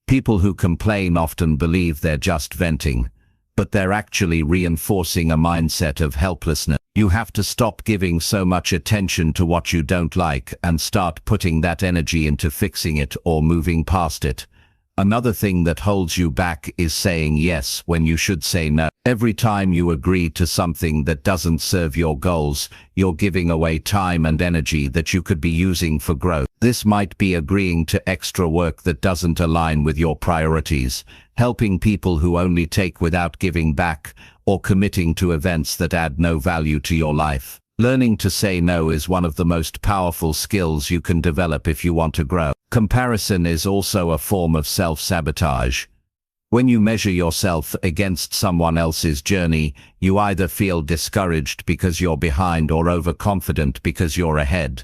People who complain often believe they're just venting, but they're actually reinforcing a mindset of helplessness. You have to stop giving so much attention to what you don't like and start putting that energy into fixing it or moving past it. Another thing that holds you back is saying yes when you should say no. Every time you agree to something that doesn't serve your goals, you're giving away time and energy that you could be using for growth. This might be agreeing to extra work that doesn't align with your priorities, helping people who only take without giving back, or committing to events that add no value to your life. Learning to say no is one of the most powerful skills you can develop if you want to grow. Comparison is also a form of self-sabotage. When you measure yourself against someone else's journey, you either feel discouraged because you're behind or overconfident because you're ahead.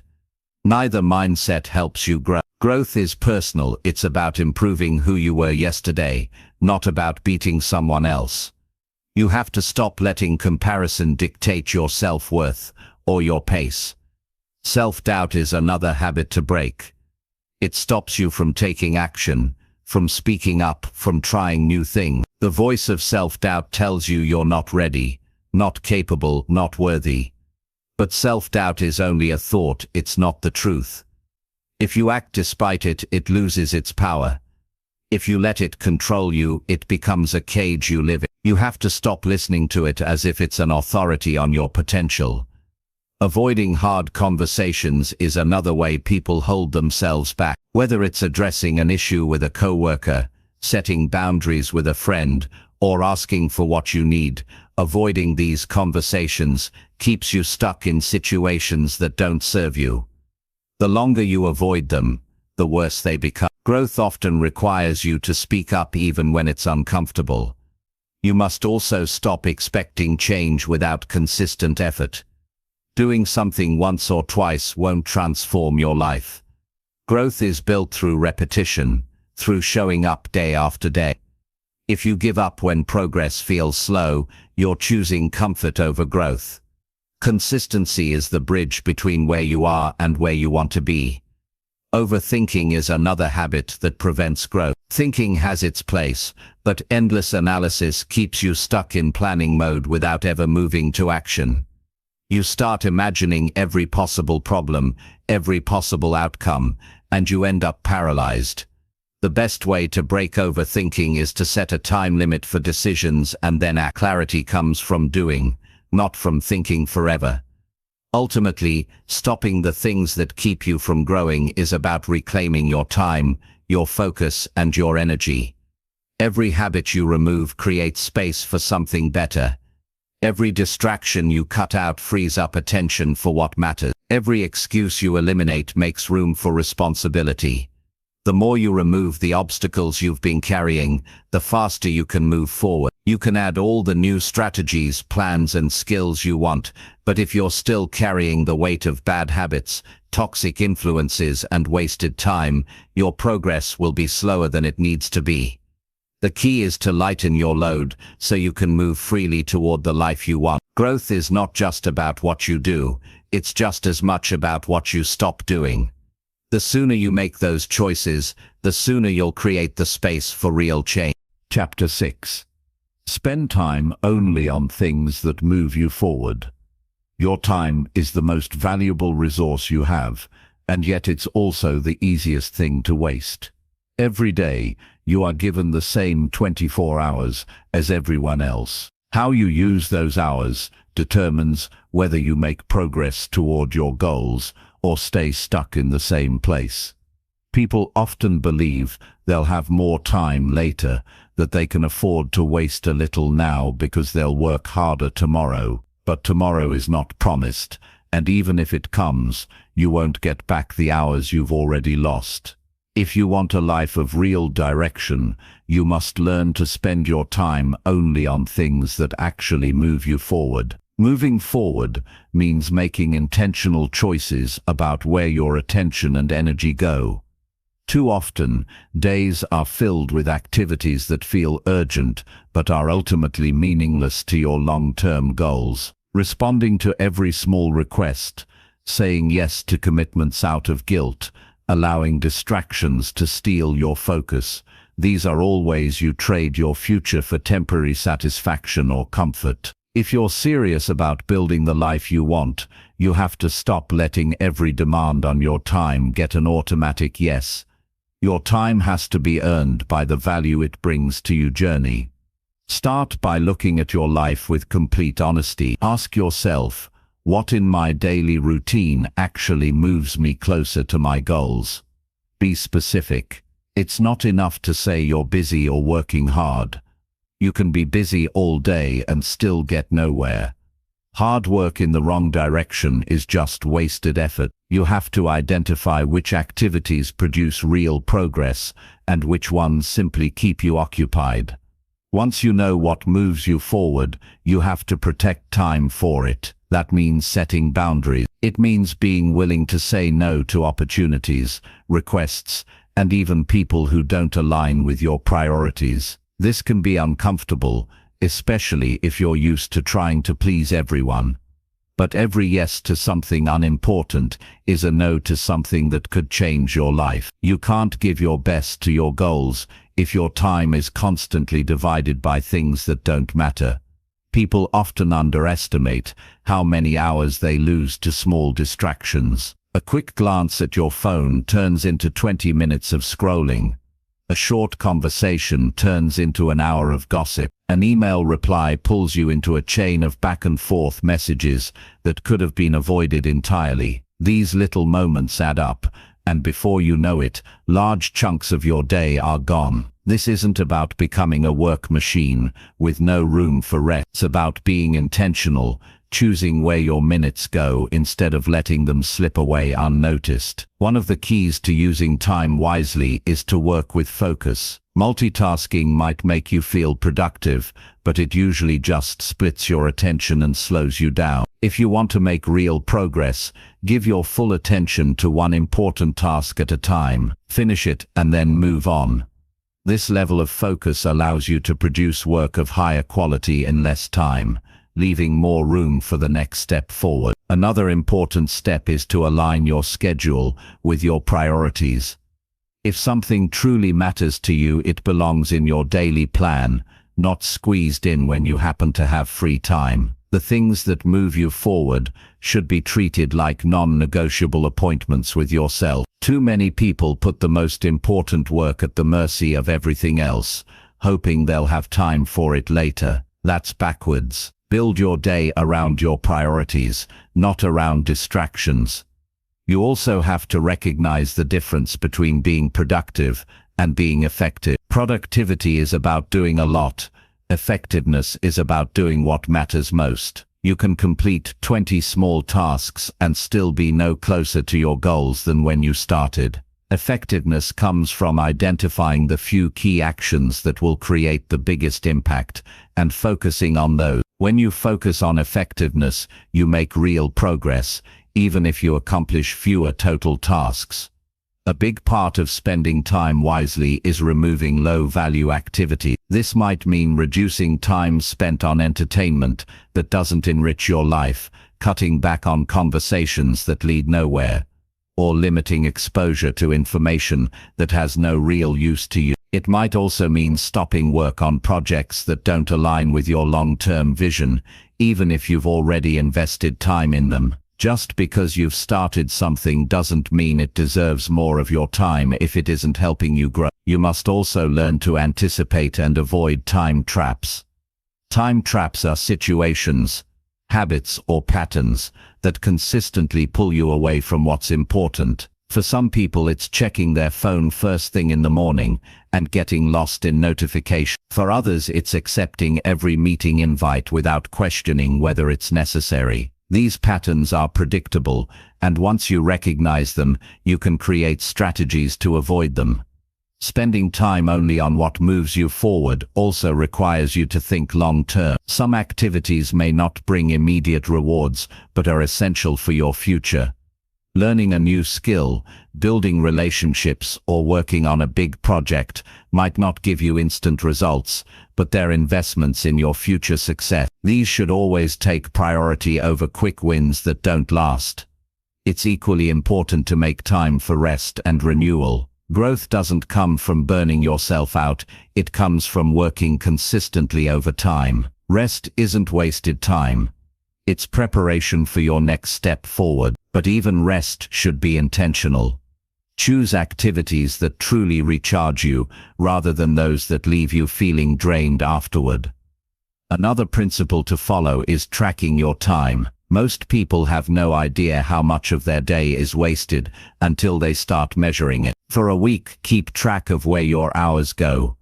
Neither mindset helps you grow. Growth is personal. It's about improving who you were yesterday, not about beating someone else. You have to stop letting comparison dictate your self-worth or your pace. Self-doubt is another habit to break. It stops you from taking action, from speaking up, from trying new things. The voice of self-doubt tells you you're not ready, not capable, not worthy. But self-doubt is only a thought, it's not the truth. If you act despite it, it loses its power. If you let it control you, it becomes a cage you live in. You have to stop listening to it as if it's an authority on your potential. Avoiding hard conversations is another way people hold themselves back. Whether it's addressing an issue with a coworker, setting boundaries with a friend, or asking for what you need, avoiding these conversations keeps you stuck in situations that don't serve you. The longer you avoid them, the worse they become. Growth often requires you to speak up even when it's uncomfortable. You must also stop expecting change without consistent effort. Doing something once or twice won't transform your life. Growth is built through repetition, through showing up day after day. If you give up when progress feels slow, you're choosing comfort over growth. Consistency is the bridge between where you are and where you want to be. Overthinking is another habit that prevents growth. Thinking has its place, but endless analysis keeps you stuck in planning mode without ever moving to action. You start imagining every possible problem, every possible outcome, and you end up paralyzed. The best way to break overthinking is to set a time limit for decisions and then act. Clarity comes from doing, not from thinking forever. Ultimately, stopping the things that keep you from growing is about reclaiming your time, your focus, and your energy. Every habit you remove creates space for something better. Every distraction you cut out frees up attention for what matters. Every excuse you eliminate makes room for responsibility. The more you remove the obstacles you've been carrying, the faster you can move forward. You can add all the new strategies, plans, and skills you want, but if you're still carrying the weight of bad habits, toxic influences, and wasted time, your progress will be slower than it needs to be. The key is to lighten your load so you can move freely toward the life you want. Growth is not just about what you do, it's just as much about what you stop doing. The sooner you make those choices, the sooner you'll create the space for real change. Chapter 6. Spend time only on things that move you forward. Your time is the most valuable resource you have, and yet it's also the easiest thing to waste. Every day, you are given the same 24 hours as everyone else. How you use those hours determines whether you make progress toward your goals or stay stuck in the same place. People often believe they'll have more time later, that they can afford to waste a little now because they'll work harder tomorrow. But tomorrow is not promised, and even if it comes, you won't get back the hours you've already lost. If you want a life of real direction, you must learn to spend your time only on things that actually move you forward. Moving forward means making intentional choices about where your attention and energy go. Too often, days are filled with activities that feel urgent but are ultimately meaningless to your long-term goals. Responding to every small request, saying yes to commitments out of guilt, allowing distractions to steal your focus. These are all ways you trade your future for temporary satisfaction or comfort. If you're serious about building the life you want, you have to stop letting every demand on your time get an automatic yes. Your time has to be earned by the value it brings to your journey. Start by looking at your life with complete honesty. Ask yourself, what in my daily routine actually moves me closer to my goals? Be specific. It's not enough to say you're busy or working hard. You can be busy all day and still get nowhere. Hard work in the wrong direction is just wasted effort. You have to identify which activities produce real progress and which ones simply keep you occupied. Once you know what moves you forward, you have to protect time for it. That means setting boundaries. It means being willing to say no to opportunities, requests, and even people who don't align with your priorities. This can be uncomfortable, especially if you're used to trying to please everyone. But every yes to something unimportant is a no to something that could change your life. You can't give your best to your goals if your time is constantly divided by things that don't matter. People often underestimate how many hours they lose to small distractions. A quick glance at your phone turns into 20 minutes of scrolling. A short conversation turns into an hour of gossip. An email reply pulls you into a chain of back and forth messages that could have been avoided entirely. These little moments add up, and before you know it, large chunks of your day are gone. This isn't about becoming a work machine with no room for rest. It's about being intentional, choosing where your minutes go instead of letting them slip away unnoticed. One of the keys to using time wisely is to work with focus. Multitasking might make you feel productive, but it usually just splits your attention and slows you down. If you want to make real progress, give your full attention to one important task at a time. Finish it and then move on. This level of focus allows you to produce work of higher quality in less time, leaving more room for the next step forward. Another important step is to align your schedule with your priorities. If something truly matters to you, it belongs in your daily plan, not squeezed in when you happen to have free time. The things that move you forward should be treated like non-negotiable appointments with yourself. Too many people put the most important work at the mercy of everything else, hoping they'll have time for it later. That's backwards. Build your day around your priorities, not around distractions. You also have to recognize the difference between being productive and being effective. Productivity is about doing a lot. Effectiveness is about doing what matters most. You can complete 20 small tasks and still be no closer to your goals than when you started. Effectiveness comes from identifying the few key actions that will create the biggest impact and focusing on those. When you focus on effectiveness, you make real progress, even if you accomplish fewer total tasks. A big part of spending time wisely is removing low-value activity. This might mean reducing time spent on entertainment that doesn't enrich your life, cutting back on conversations that lead nowhere, or limiting exposure to information that has no real use to you. It might also mean stopping work on projects that don't align with your long-term vision, even if you've already invested time in them. Just because you've started something doesn't mean it deserves more of your time if it isn't helping you grow. You must also learn to anticipate and avoid time traps. Time traps are situations, habits or patterns that consistently pull you away from what's important. For some people, it's checking their phone first thing in the morning and getting lost in notifications. For others, it's accepting every meeting invite without questioning whether it's necessary. These patterns are predictable, and once you recognize them, you can create strategies to avoid them. Spending time only on what moves you forward also requires you to think long-term. Some activities may not bring immediate rewards, but are essential for your future. Learning a new skill, building relationships, or working on a big project might not give you instant results, but they're investments in your future success. These should always take priority over quick wins that don't last. It's equally important to make time for rest and renewal. Growth doesn't come from burning yourself out, it comes from working consistently over time. Rest isn't wasted time. It's preparation for your next step forward. But even rest should be intentional. Choose activities that truly recharge you, rather than those that leave you feeling drained afterward. Another principle to follow is tracking your time. Most people have no idea how much of their day is wasted until they start measuring it. For a week, keep track of where your hours go.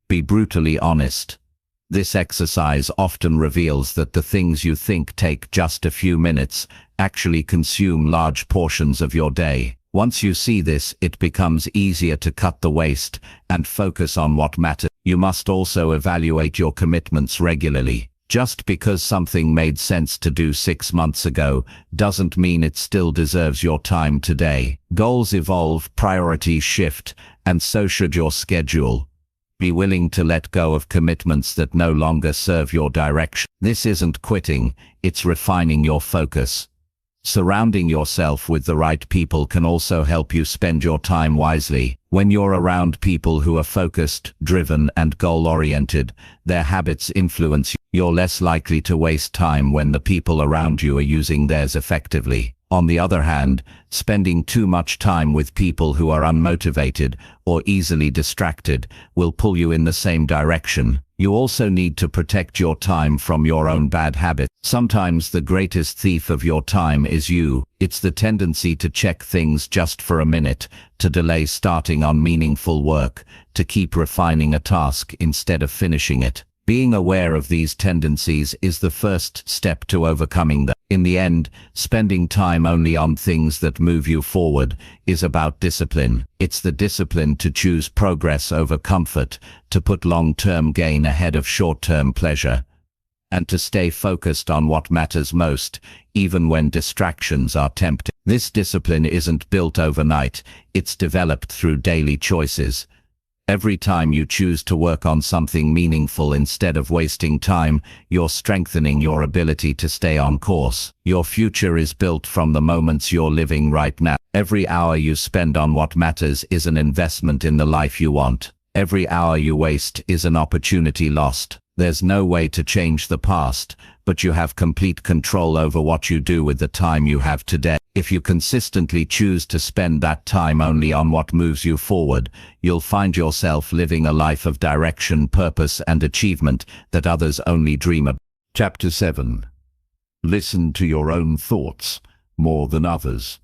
Be brutally honest. This exercise often reveals that the things you think take just a few minutes actually consume large portions of your day. Once you see this, it becomes easier to cut the waste and focus on what matters. You must also evaluate your commitments regularly. Just because something made sense to do 6 months ago doesn't mean it still deserves your time today. Goals evolve, priorities shift, and so should your schedule. Be willing to let go of commitments that no longer serve your direction. This isn't quitting, it's refining your focus. Surrounding yourself with the right people can also help you spend your time wisely. When you're around people who are focused, driven, and goal-oriented, their habits influence you. You're less likely to waste time when the people around you are using theirs effectively. On the other hand, spending too much time with people who are unmotivated or easily distracted will pull you in the same direction. You also need to protect your time from your own bad habits. Sometimes the greatest thief of your time is you. It's the tendency to check things just for a minute, to delay starting on meaningful work, to keep refining a task instead of finishing it. Being aware of these tendencies is the first step to overcoming them. In the end, spending time only on things that move you forward is about discipline. It's the discipline to choose progress over comfort, to put long-term gain ahead of short-term pleasure, and to stay focused on what matters most, even when distractions are tempting. This discipline isn't built overnight, it's developed through daily choices. Every time you choose to work on something meaningful instead of wasting time, you're strengthening your ability to stay on course. Your future is built from the moments you're living right now. Every hour you spend on what matters is an investment in the life you want. Every hour you waste is an opportunity lost. There's no way to change the past, but you have complete control over what you do with the time you have today. If you consistently choose to spend that time only on what moves you forward, you'll find yourself living a life of direction, purpose, and achievement that others only dream of. Chapter 7. Listen to your own thoughts more than others.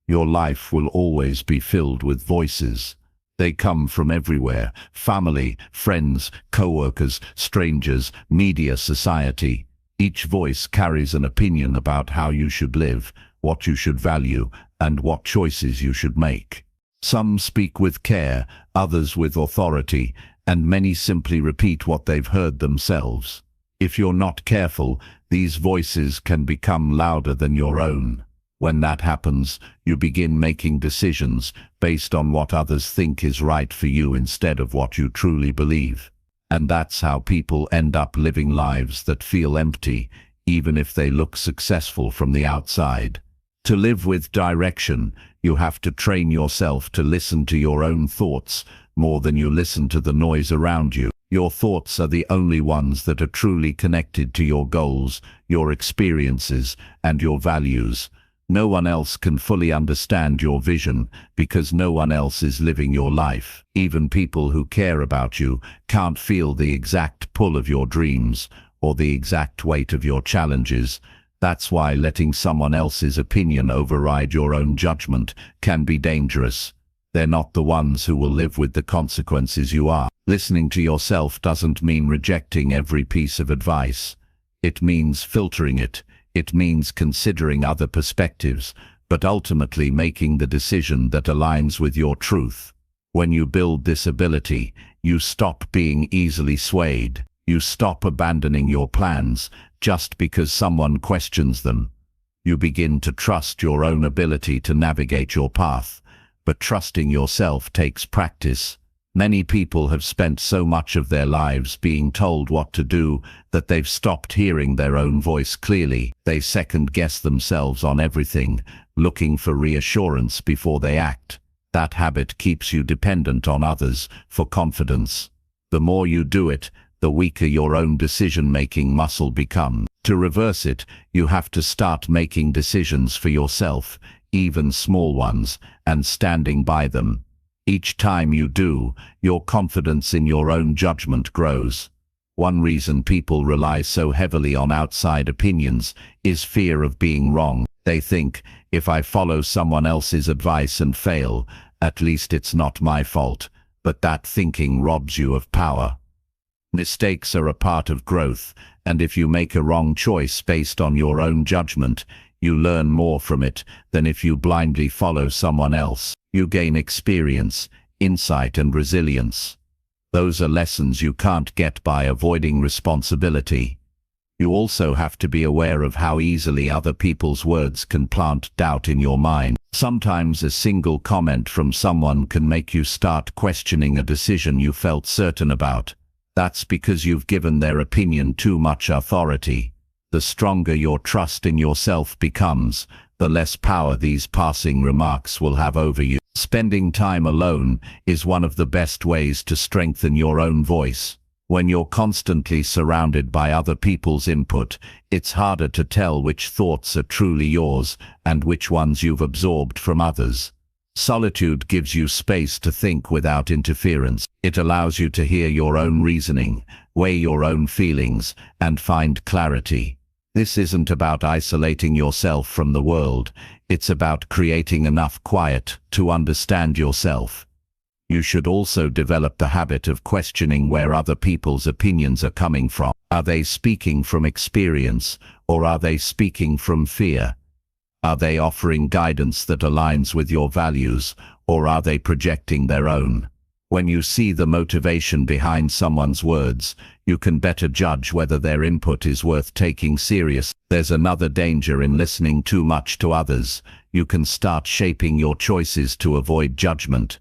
Your life will always be filled with voices. They come from everywhere: family, friends, co-workers, strangers, media, society. Each voice carries an opinion about how you should live, what you should value, and what choices you should make. Some speak with care, others with authority, and many simply repeat what they've heard themselves. If you're not careful, these voices can become louder than your own. When that happens, you begin making decisions based on what others think is right for you instead of what you truly believe. And that's how people end up living lives that feel empty, even if they look successful from the outside. To live with direction, you have to train yourself to listen to your own thoughts more than you listen to the noise around you. Your thoughts are the only ones that are truly connected to your goals, your experiences, and your values. No one else can fully understand your vision because no one else is living your life. Even people who care about you can't feel the exact pull of your dreams or the exact weight of your challenges. That's why letting someone else's opinion override your own judgment can be dangerous. They're not the ones who will live with the consequences you are. Listening to yourself doesn't mean rejecting every piece of advice. It means filtering it. It means considering other perspectives, but ultimately making the decision that aligns with your truth. When you build this ability, you stop being easily swayed. You stop abandoning your plans just because someone questions them. You begin to trust your own ability to navigate your path, but trusting yourself takes practice. Many people have spent so much of their lives being told what to do that they've stopped hearing their own voice clearly. They second-guess themselves on everything, looking for reassurance before they act. That habit keeps you dependent on others for confidence. The more you do it, the weaker your own decision-making muscle becomes. To reverse it, you have to start making decisions for yourself, even small ones, and standing by them. Each time you do, your confidence in your own judgment grows. One reason people rely so heavily on outside opinions is fear of being wrong. They think, if I follow someone else's advice and fail, at least it's not my fault. But that thinking robs you of power. Mistakes are a part of growth, and if you make a wrong choice based on your own judgment, you learn more from it than if you blindly follow someone else. You gain experience, insight, and resilience. Those are lessons you can't get by avoiding responsibility. You also have to be aware of how easily other people's words can plant doubt in your mind. Sometimes a single comment from someone can make you start questioning a decision you felt certain about. That's because you've given their opinion too much authority. The stronger your trust in yourself becomes, the less power these passing remarks will have over you. Spending time alone is one of the best ways to strengthen your own voice. When you're constantly surrounded by other people's input, it's harder to tell which thoughts are truly yours and which ones you've absorbed from others. Solitude gives you space to think without interference. It allows you to hear your own reasoning, weigh your own feelings, and find clarity. This isn't about isolating yourself from the world. It's about creating enough quiet to understand yourself. You should also develop the habit of questioning where other people's opinions are coming from. Are they speaking from experience, or are they speaking from fear? Are they offering guidance that aligns with your values, or are they projecting their own? When you see the motivation behind someone's words, you can better judge whether their input is worth taking serious. There's another danger in listening too much to others. You can start shaping your choices to avoid judgment.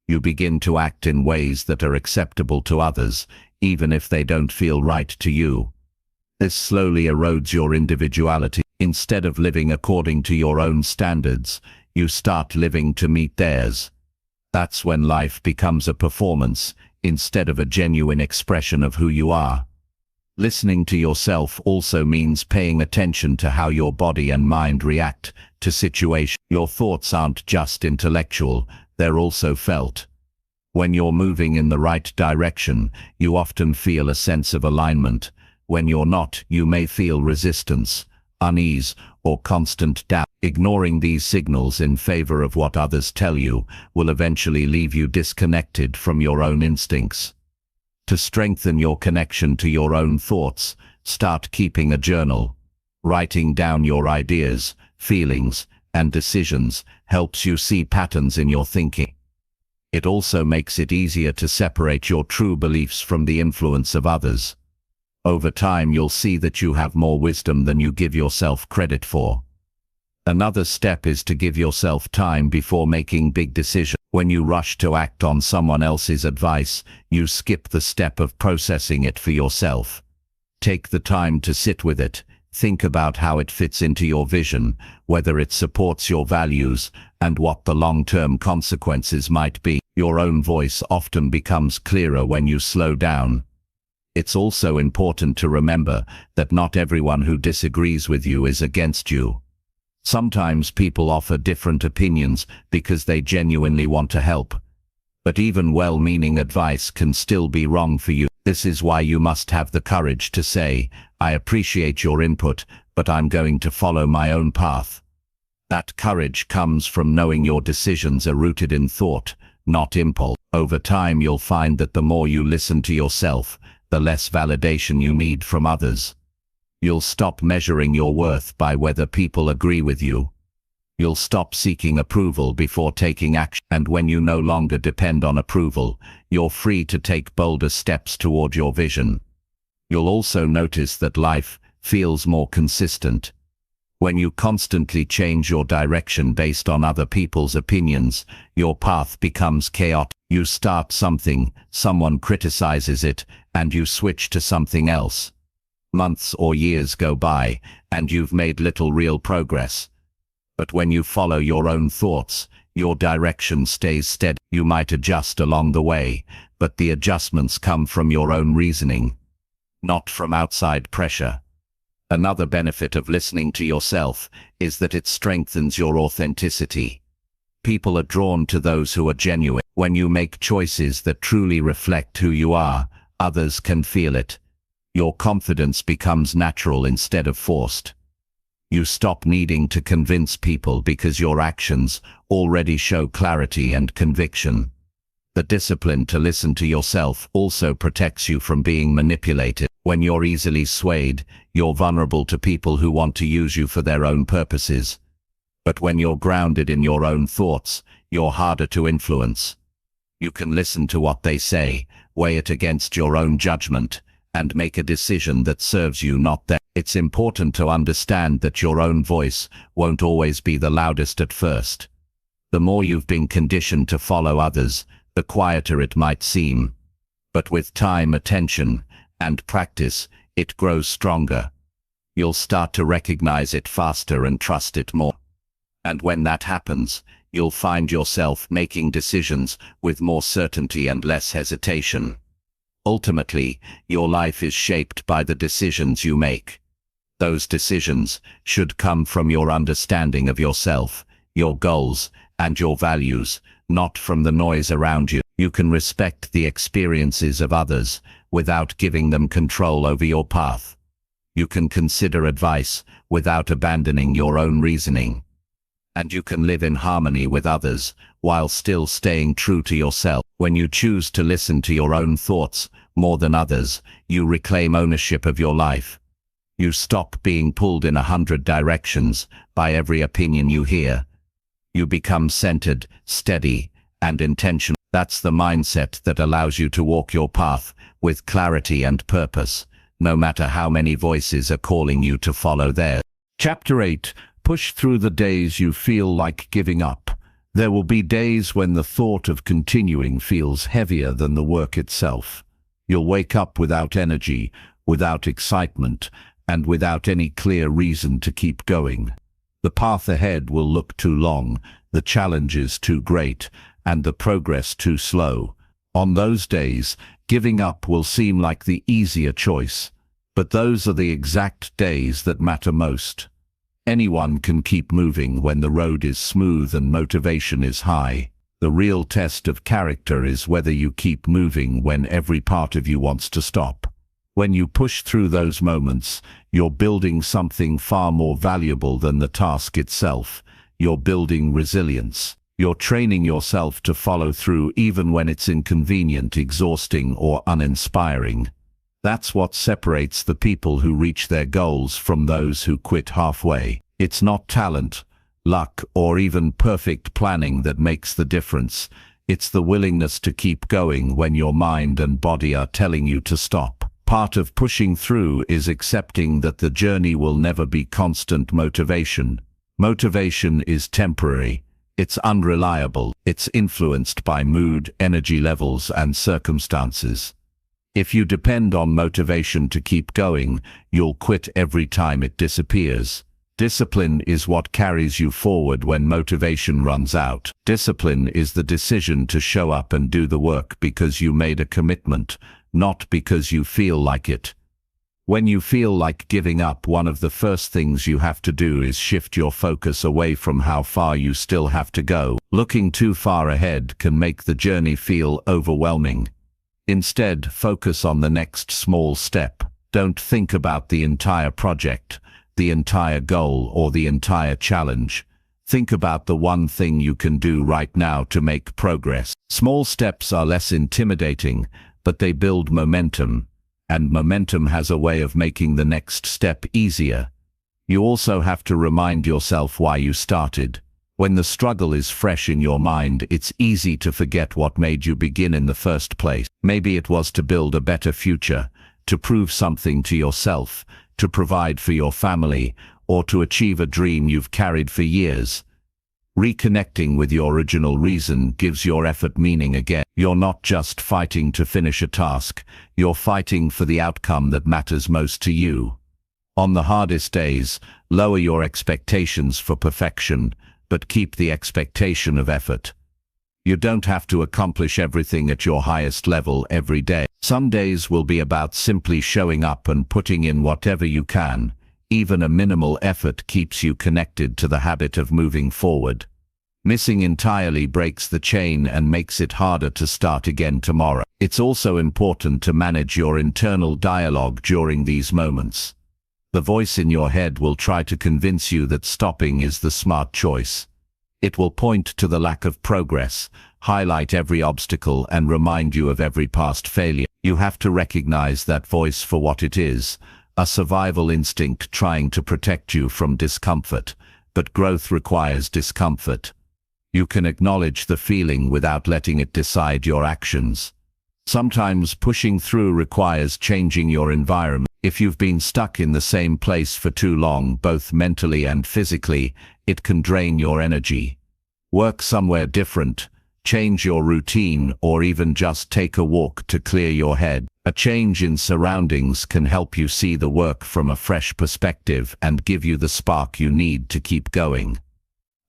You begin to act in ways that are acceptable to others, even if they don't feel right to you. This slowly erodes your individuality. Instead of living according to your own standards, you start living to meet theirs. That's when life becomes a performance, instead of a genuine expression of who you are. Listening to yourself also means paying attention to how your body and mind react to situations. Your thoughts aren't just intellectual, they're also felt. When you're moving in the right direction, you often feel a sense of alignment. When you're not, you may feel resistance, unease, or constant doubt. Ignoring these signals in favor of what others tell you will eventually leave you disconnected from your own instincts. To strengthen your connection to your own thoughts, start keeping a journal. Writing down your ideas, feelings, and decisions helps you see patterns in your thinking. It also makes it easier to separate your true beliefs from the influence of others. Over time, you'll see that you have more wisdom than you give yourself credit for. Another step is to give yourself time before making big decisions. When you rush to act on someone else's advice, you skip the step of processing it for yourself. Take the time to sit with it, think about how it fits into your vision, whether it supports your values, and what the long-term consequences might be. Your own voice often becomes clearer when you slow down. It's also important to remember that not everyone who disagrees with you is against you. Sometimes people offer different opinions because they genuinely want to help. But even well-meaning advice can still be wrong for you. This is why you must have the courage to say, "I appreciate your input, but I'm going to follow my own path." That courage comes from knowing your decisions are rooted in thought, not impulse. Over time, you'll find that the more you listen to yourself, the less validation you need from others. You'll stop measuring your worth by whether people agree with you. You'll stop seeking approval before taking action, and when you no longer depend on approval, you're free to take bolder steps toward your vision. You'll also notice that life feels more consistent. When you constantly change your direction based on other people's opinions, your path becomes chaotic. You start something, someone criticizes it, and you switch to something else. Months or years go by, and you've made little real progress. But when you follow your own thoughts, your direction stays steady. You might adjust along the way, but the adjustments come from your own reasoning, not from outside pressure. Another benefit of listening to yourself is that it strengthens your authenticity. People are drawn to those who are genuine. When you make choices that truly reflect who you are, others can feel it. Your confidence becomes natural instead of forced. You stop needing to convince people because your actions already show clarity and conviction. The discipline to listen to yourself also protects you from being manipulated. When you're easily swayed, you're vulnerable to people who want to use you for their own purposes. But when you're grounded in your own thoughts, you're harder to influence. You can listen to what they say, weigh it against your own judgment, and make a decision that serves you, not them. It's important to understand that your own voice won't always be the loudest at first. The more you've been conditioned to follow others, the quieter it might seem. But with time, attention, and practice, it grows stronger. You'll start to recognize it faster and trust it more. And when that happens, you'll find yourself making decisions with more certainty and less hesitation. Ultimately, your life is shaped by the decisions you make. Those decisions should come from your understanding of yourself, your goals, and your values, not from the noise around you. You can respect the experiences of others without giving them control over your path. You can consider advice without abandoning your own reasoning. And you can live in harmony with others while still staying true to yourself. When you choose to listen to your own thoughts more than others, you reclaim ownership of your life. You stop being pulled in 100 directions by every opinion you hear. You become centered, steady, and intentional. That's the mindset that allows you to walk your path with clarity and purpose, no matter how many voices are calling you to follow theirs. Chapter 8. Push through the days you feel like giving up. There will be days when the thought of continuing feels heavier than the work itself. You'll wake up without energy, without excitement, and without any clear reason to keep going. The path ahead will look too long, the challenges too great, and the progress too slow. On those days, giving up will seem like the easier choice, but those are the exact days that matter most. Anyone can keep moving when the road is smooth and motivation is high. The real test of character is whether you keep moving when every part of you wants to stop. When you push through those moments, you're building something far more valuable than the task itself. You're building resilience. You're training yourself to follow through even when it's inconvenient, exhausting, or uninspiring. That's what separates the people who reach their goals from those who quit halfway. It's not talent, luck, or even perfect planning that makes the difference. It's the willingness to keep going when your mind and body are telling you to stop. Part of pushing through is accepting that the journey will never be constant motivation. Motivation is temporary. It's unreliable. It's influenced by mood, energy levels, and circumstances. If you depend on motivation to keep going, you'll quit every time it disappears. Discipline is what carries you forward when motivation runs out. Discipline is the decision to show up and do the work because you made a commitment, not because you feel like it. When you feel like giving up, one of the first things you have to do is shift your focus away from how far you still have to go. Looking too far ahead can make the journey feel overwhelming. Instead, focus on the next small step. Don't think about the entire project, the entire goal, or the entire challenge. Think about the one thing you can do right now to make progress. Small steps are less intimidating, but they build momentum. and momentum has a way of making the next step easier. You also have to remind yourself why you started. When the struggle is fresh in your mind, it's easy to forget what made you begin in the first place. Maybe it was to build a better future, to prove something to yourself, to provide for your family, or to achieve a dream you've carried for years. Reconnecting with your original reason gives your effort meaning again. You're not just fighting to finish a task, you're fighting for the outcome that matters most to you. On the hardest days, lower your expectations for perfection, but keep the expectation of effort. You don't have to accomplish everything at your highest level every day. Some days will be about simply showing up and putting in whatever you can. Even a minimal effort keeps you connected to the habit of moving forward. Missing entirely breaks the chain and makes it harder to start again tomorrow. It's also important to manage your internal dialogue during these moments. The voice in your head will try to convince you that stopping is the smart choice. It will point to the lack of progress, highlight every obstacle, and remind you of every past failure. You have to recognize that voice for what it is, a survival instinct trying to protect you from discomfort, but growth requires discomfort. You can acknowledge the feeling without letting it decide your actions. Sometimes pushing through requires changing your environment. If you've been stuck in the same place for too long, both mentally and physically, it can drain your energy. Work somewhere different, change your routine, or even just take a walk to clear your head. A change in surroundings can help you see the work from a fresh perspective and give you the spark you need to keep going.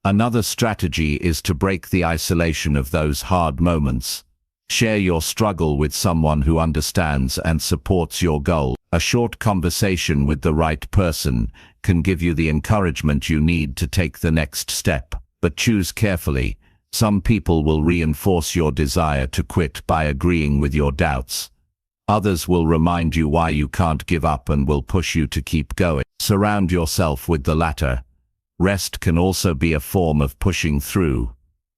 Another strategy is to break the isolation of those hard moments. Share your struggle with someone who understands and supports your goal. A short conversation with the right person can give you the encouragement you need to take the next step. But choose carefully. Some people will reinforce your desire to quit by agreeing with your doubts. Others will remind you why you can't give up and will push you to keep going. Surround yourself with the latter. Rest can also be a form of pushing through.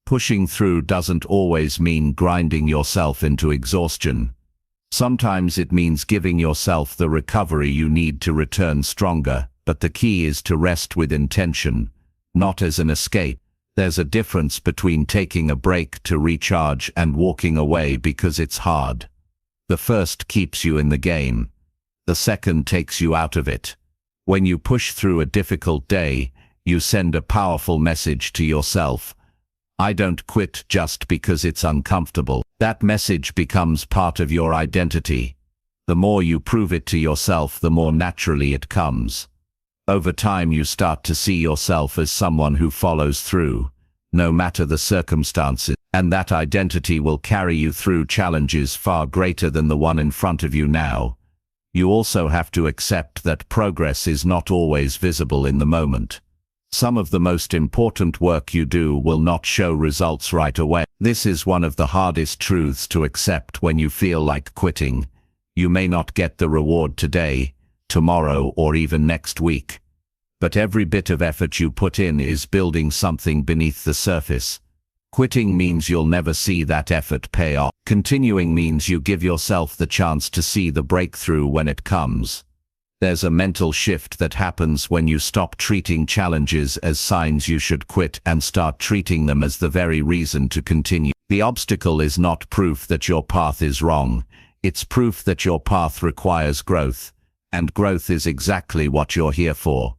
Pushing through doesn't always mean grinding yourself into exhaustion. Sometimes it means giving yourself the recovery you need to return stronger, but the key is to rest with intention, not as an escape. There's a difference between taking a break to recharge and walking away because it's hard. The first keeps you in the game. The second takes you out of it. When you push through a difficult day, you send a powerful message to yourself. I don't quit just because it's uncomfortable. That message becomes part of your identity. The more you prove it to yourself, the more naturally it comes. Over time you start to see yourself as someone who follows through, no matter the circumstances, and that identity will carry you through challenges far greater than the one in front of you now. You also have to accept that progress is not always visible in the moment. Some of the most important work you do will not show results right away. This is one of the hardest truths to accept when you feel like quitting. You may not get the reward today, tomorrow, or even next week. But every bit of effort you put in is building something beneath the surface. Quitting means you'll never see that effort pay off. Continuing means you give yourself the chance to see the breakthrough when it comes. There's a mental shift that happens when you stop treating challenges as signs you should quit and start treating them as the very reason to continue. The obstacle is not proof that your path is wrong. It's proof that your path requires growth, and growth is exactly what you're here for.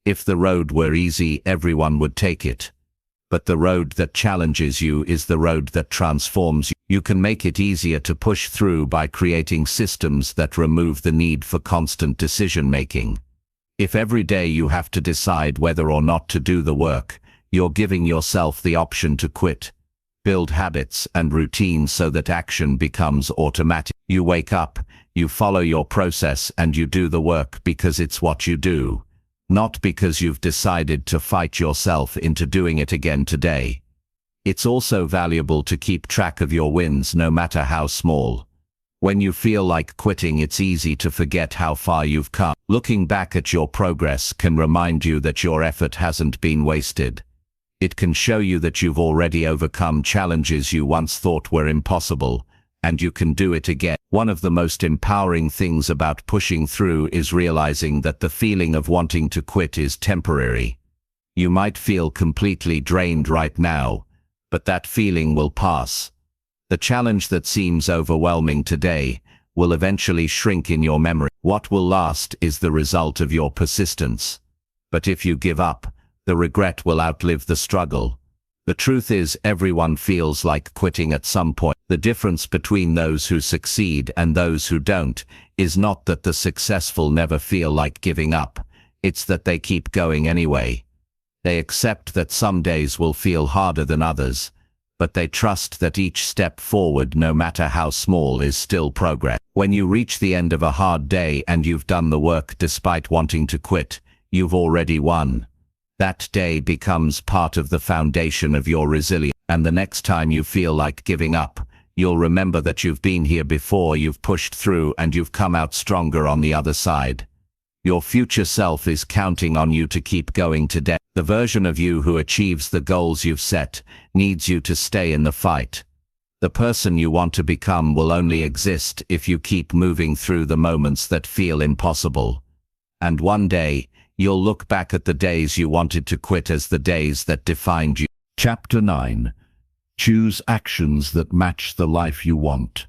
If the road were easy, everyone would take it. But the road that challenges you is the road that transforms you. You can make it easier to push through by creating systems that remove the need for constant decision-making. If every day you have to decide whether or not to do the work, you're giving yourself the option to quit. Build habits and routines so that action becomes automatic. You wake up, you follow your process, and you do the work because it's what you do, not because you've decided to fight yourself into doing it again today. It's also valuable to keep track of your wins, no matter how small. When you feel like quitting, it's easy to forget how far you've come. Looking back at your progress can remind you that your effort hasn't been wasted. It can show you that you've already overcome challenges you once thought were impossible, and you can do it again. One of the most empowering things about pushing through is realizing that the feeling of wanting to quit is temporary. You might feel completely drained right now, but that feeling will pass. The challenge that seems overwhelming today will eventually shrink in your memory. What will last is the result of your persistence. But if you give up, the regret will outlive the struggle. The truth is, everyone feels like quitting at some point. The difference between those who succeed and those who don't is not that the successful never feel like giving up, it's that they keep going anyway. They accept that some days will feel harder than others, but they trust that each step forward, no matter how small, is still progress. When you reach the end of a hard day and you've done the work despite wanting to quit, you've already won. That day becomes part of the foundation of your resilience, and the next time you feel like giving up, you'll remember that you've been here before, you've pushed through, and you've come out stronger on the other side. Your future self is counting on you to keep going today. The version of you who achieves the goals you've set needs you to stay in the fight. The person you want to become will only exist if you keep moving through the moments that feel impossible. And one day, you'll look back at the days you wanted to quit as the days that defined you. Chapter 9. Choose actions that match the life you want.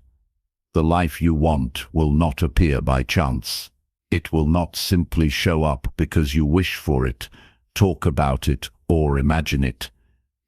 The life you want will not appear by chance. It will not simply show up because you wish for it, talk about it, or imagine it.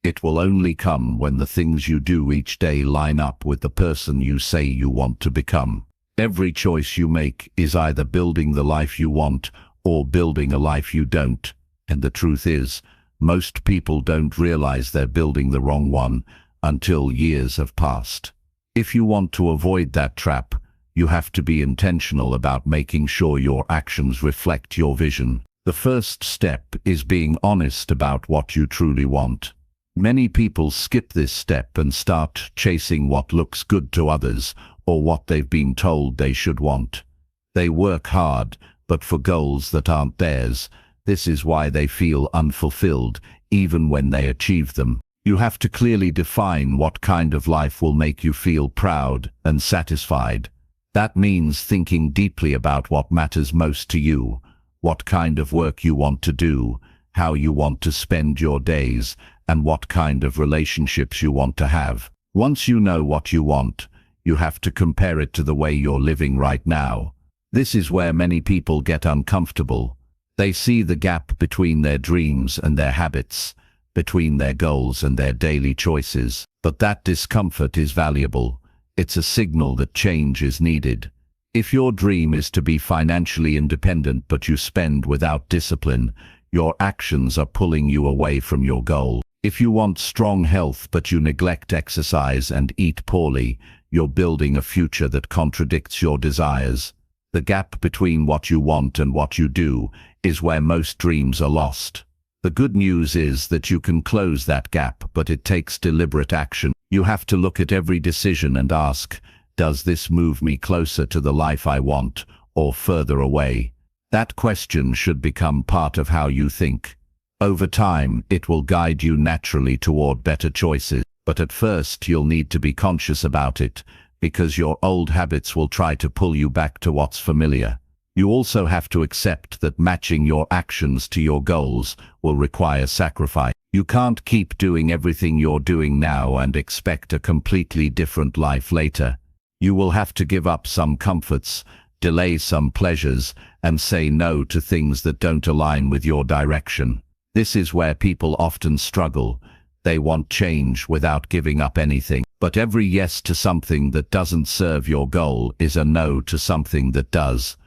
It will only come when the things you do each day line up with the person you say you want to become. Every choice you make is either building the life you want or building a life you don't. And the truth is, most people don't realize they're building the wrong one until years have passed. If you want to avoid that trap, you have to be intentional about making sure your actions reflect your vision. The first step is being honest about what you truly want. Many people skip this step and start chasing what looks good to others or what they've been told they should want. They work hard, but for goals that aren't theirs. This is why they feel unfulfilled, even when they achieve them. You have to clearly define what kind of life will make you feel proud and satisfied. That means thinking deeply about what matters most to you, what kind of work you want to do, how you want to spend your days, and what kind of relationships you want to have. Once you know what you want, you have to compare it to the way you're living right now. This is where many people get uncomfortable. They see the gap between their dreams and their habits, between their goals and their daily choices. But that discomfort is valuable. It's a signal that change is needed. If your dream is to be financially independent but you spend without discipline, your actions are pulling you away from your goal. If you want strong health but you neglect exercise and eat poorly, you're building a future that contradicts your desires. The gap between what you want and what you do is where most dreams are lost. The good news is that you can close that gap, but it takes deliberate action. You have to look at every decision and ask, does this move me closer to the life I want or further away? That question should become part of how you think. Over time, it will guide you naturally toward better choices, but at first you'll need to be conscious about it, because your old habits will try to pull you back to what's familiar. You also have to accept that matching your actions to your goals will require sacrifice. You can't keep doing everything you're doing now and expect a completely different life later. You will have to give up some comforts, delay some pleasures, and say no to things that don't align with your direction. This is where people often struggle. They want change without giving up anything. But every yes to something that doesn't serve your goal is a no to something that does.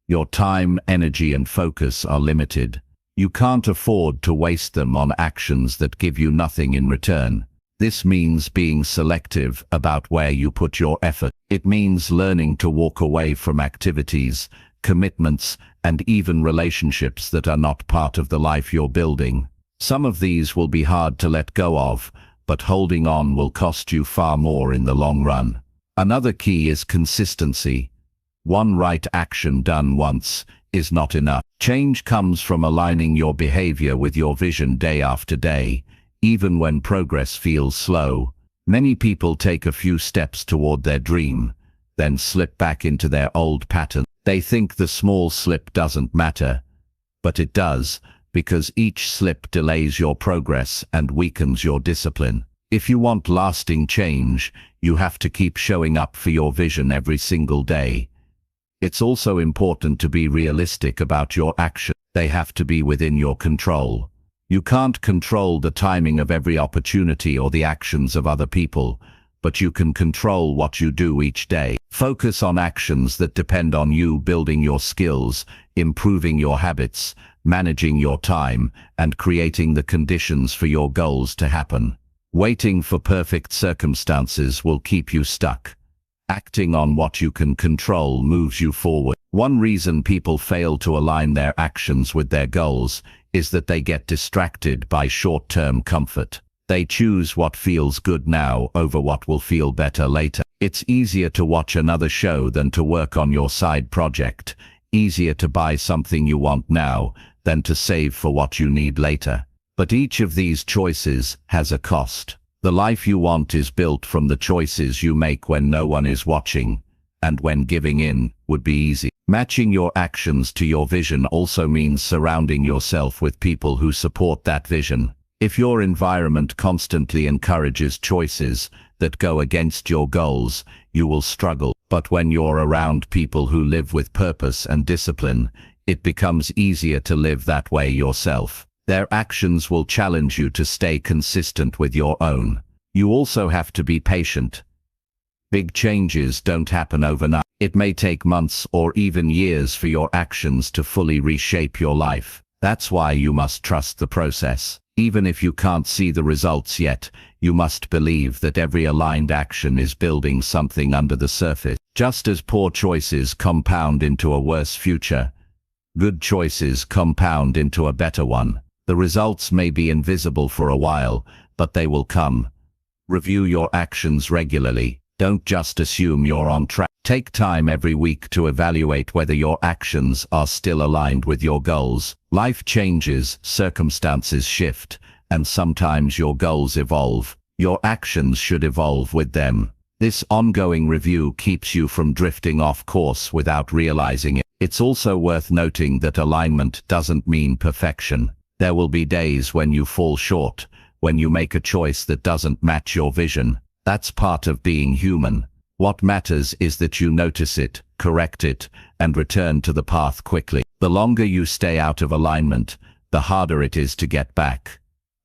Your time, energy, and focus are limited. You can't afford to waste them on actions that give you nothing in return. This means being selective about where you put your effort. It means learning to walk away from activities, commitments, and even relationships that are not part of the life you're building. Some of these will be hard to let go of, but holding on will cost you far more in the long run. Another key is consistency. One right action done once is not enough. Change comes from aligning your behavior with your vision day after day, even when progress feels slow. Many people take a few steps toward their dream, then slip back into their old pattern. They think the small slip doesn't matter, but it does, because each slip delays your progress and weakens your discipline. If you want lasting change, you have to keep showing up for your vision every single day. It's also important to be realistic about your actions. They have to be within your control. You can't control the timing of every opportunity or the actions of other people, but you can control what you do each day. Focus on actions that depend on you building your skills, improving your habits, managing your time, and creating the conditions for your goals to happen. Waiting for perfect circumstances will keep you stuck. Acting on what you can control moves you forward. One reason people fail to align their actions with their goals is that they get distracted by short-term comfort. They choose what feels good now over what will feel better later. It's easier to watch another show than to work on your side project. Easier to buy something you want now than to save for what you need later. But each of these choices has a cost. The life you want is built from the choices you make when no one is watching, and when giving in would be easy. Matching your actions to your vision also means surrounding yourself with people who support that vision. If your environment constantly encourages choices that go against your goals, you will struggle. But when you're around people who live with purpose and discipline, it becomes easier to live that way yourself. Their actions will challenge you to stay consistent with your own. You also have to be patient. Big changes don't happen overnight. It may take months or even years for your actions to fully reshape your life. That's why you must trust the process. Even if you can't see the results yet, you must believe that every aligned action is building something under the surface. Just as poor choices compound into a worse future, good choices compound into a better one. The results may be invisible for a while, but they will come. Review your actions regularly. Don't just assume you're on track. Take time every week to evaluate whether your actions are still aligned with your goals. Life changes, circumstances shift, and sometimes your goals evolve. Your actions should evolve with them. This ongoing review keeps you from drifting off course without realizing it. It's also worth noting that alignment doesn't mean perfection. There will be days when you fall short, when you make a choice that doesn't match your vision. That's part of being human. What matters is that you notice it, correct it, and return to the path quickly. The longer you stay out of alignment, the harder it is to get back.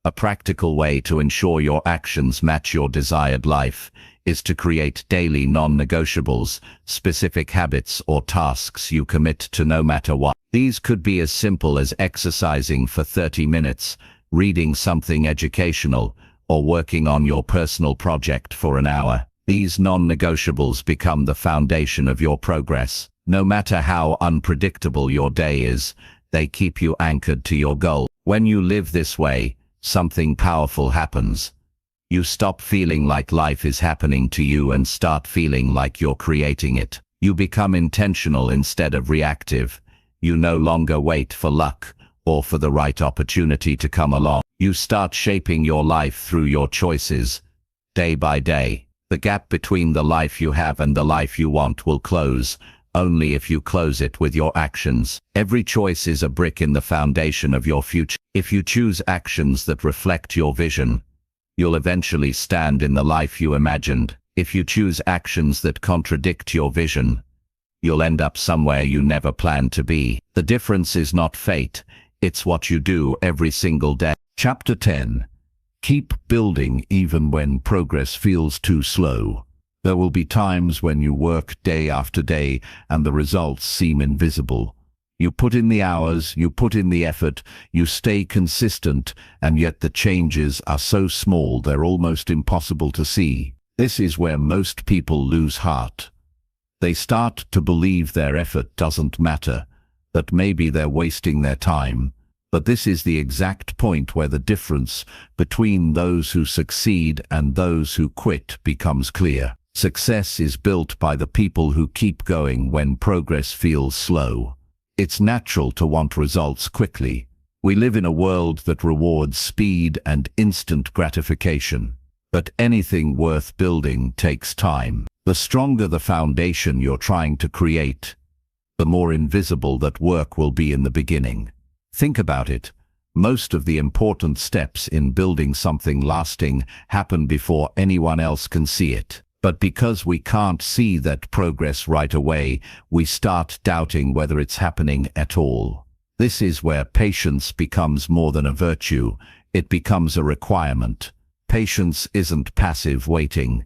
A practical way to ensure your actions match your desired life is to create daily non-negotiables, specific habits or tasks you commit to no matter what. These could be as simple as exercising for 30 minutes, reading something educational, or working on your personal project for an hour. These non-negotiables become the foundation of your progress. No matter how unpredictable your day is, they keep you anchored to your goal. When you live this way, something powerful happens. You stop feeling like life is happening to you and start feeling like you're creating it. You become intentional instead of reactive. You no longer wait for luck or for the right opportunity to come along. You start shaping your life through your choices, day by day. The gap between the life you have and the life you want will close, only if you close it with your actions. Every choice is a brick in the foundation of your future. If you choose actions that reflect your vision, you'll eventually stand in the life you imagined. If you choose actions that contradict your vision, you'll end up somewhere you never planned to be. The difference is not fate, it's what you do every single day. Chapter 10. Keep building even when progress feels too slow. There will be times when you work day after day and the results seem invisible. You put in the hours, you put in the effort, you stay consistent, and yet the changes are so small they're almost impossible to see. This is where most people lose heart. They start to believe their effort doesn't matter, that maybe they're wasting their time. But this is the exact point where the difference between those who succeed and those who quit becomes clear. Success is built by the people who keep going when progress feels slow. It's natural to want results quickly. We live in a world that rewards speed and instant gratification. But anything worth building takes time. The stronger the foundation you're trying to create, the more invisible that work will be in the beginning. Think about it. Most of the important steps in building something lasting happen before anyone else can see it. But because we can't see that progress right away, we start doubting whether it's happening at all. This is where patience becomes more than a virtue. It becomes a requirement. Patience isn't passive waiting.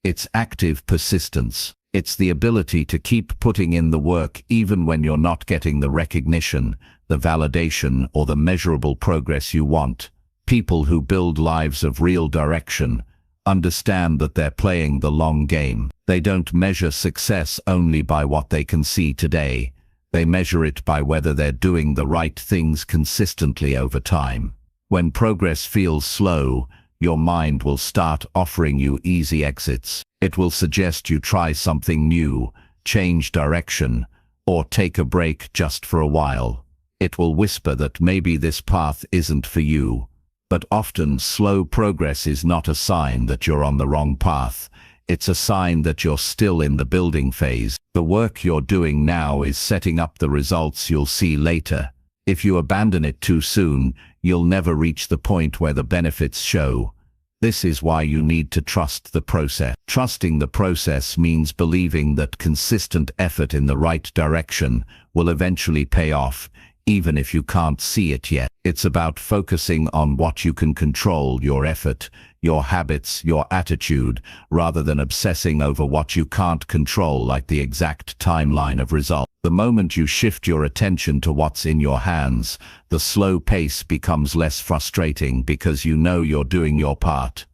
It's active persistence. It's the ability to keep putting in the work even when you're not getting the recognition, the validation, or the measurable progress you want. People who build lives of real direction understand that they're playing the long game. They don't measure success only by what they can see today. They measure it by whether they're doing the right things consistently over time. When progress feels slow, your mind will start offering you easy exits. It will suggest you try something new, change direction, or take a break just for a while. It will whisper that maybe this path isn't for you. But often, slow progress is not a sign that you're on the wrong path. It's a sign that you're still in the building phase. The work you're doing now is setting up the results you'll see later. If you abandon it too soon, you'll never reach the point where the benefits show. This is why you need to trust the process. Trusting the process means believing that consistent effort in the right direction will eventually pay off, even if you can't see it yet. It's about focusing on what you can control: your effort, your habits, your attitude, rather than obsessing over what you can't control, like the exact timeline of results. The moment you shift your attention to what's in your hands, the slow pace becomes less frustrating because you know you're doing your part.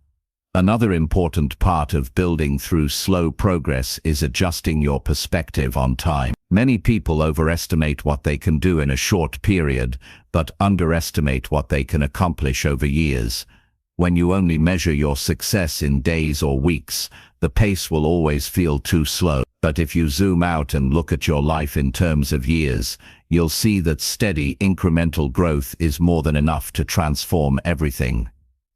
Another important part of building through slow progress is adjusting your perspective on time. Many people overestimate what they can do in a short period, but underestimate what they can accomplish over years. When you only measure your success in days or weeks, the pace will always feel too slow. But if you zoom out and look at your life in terms of years, you'll see that steady, incremental growth is more than enough to transform everything.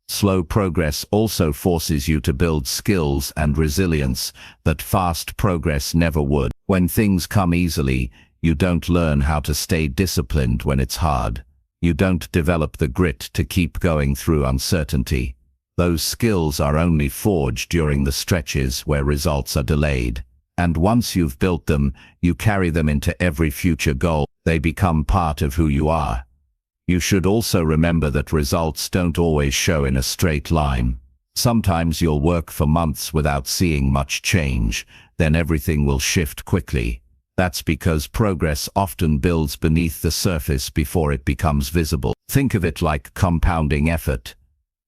Slow progress also forces you to build skills and resilience that fast progress never would. When things come easily, you don't learn how to stay disciplined when it's hard. You don't develop the grit to keep going through uncertainty. Those skills are only forged during the stretches where results are delayed. And once you've built them, you carry them into every future goal. They become part of who you are. You should also remember that results don't always show in a straight line. Sometimes you'll work for months without seeing much change, then everything will shift quickly. That's because progress often builds beneath the surface before it becomes visible. Think of it like compounding effort.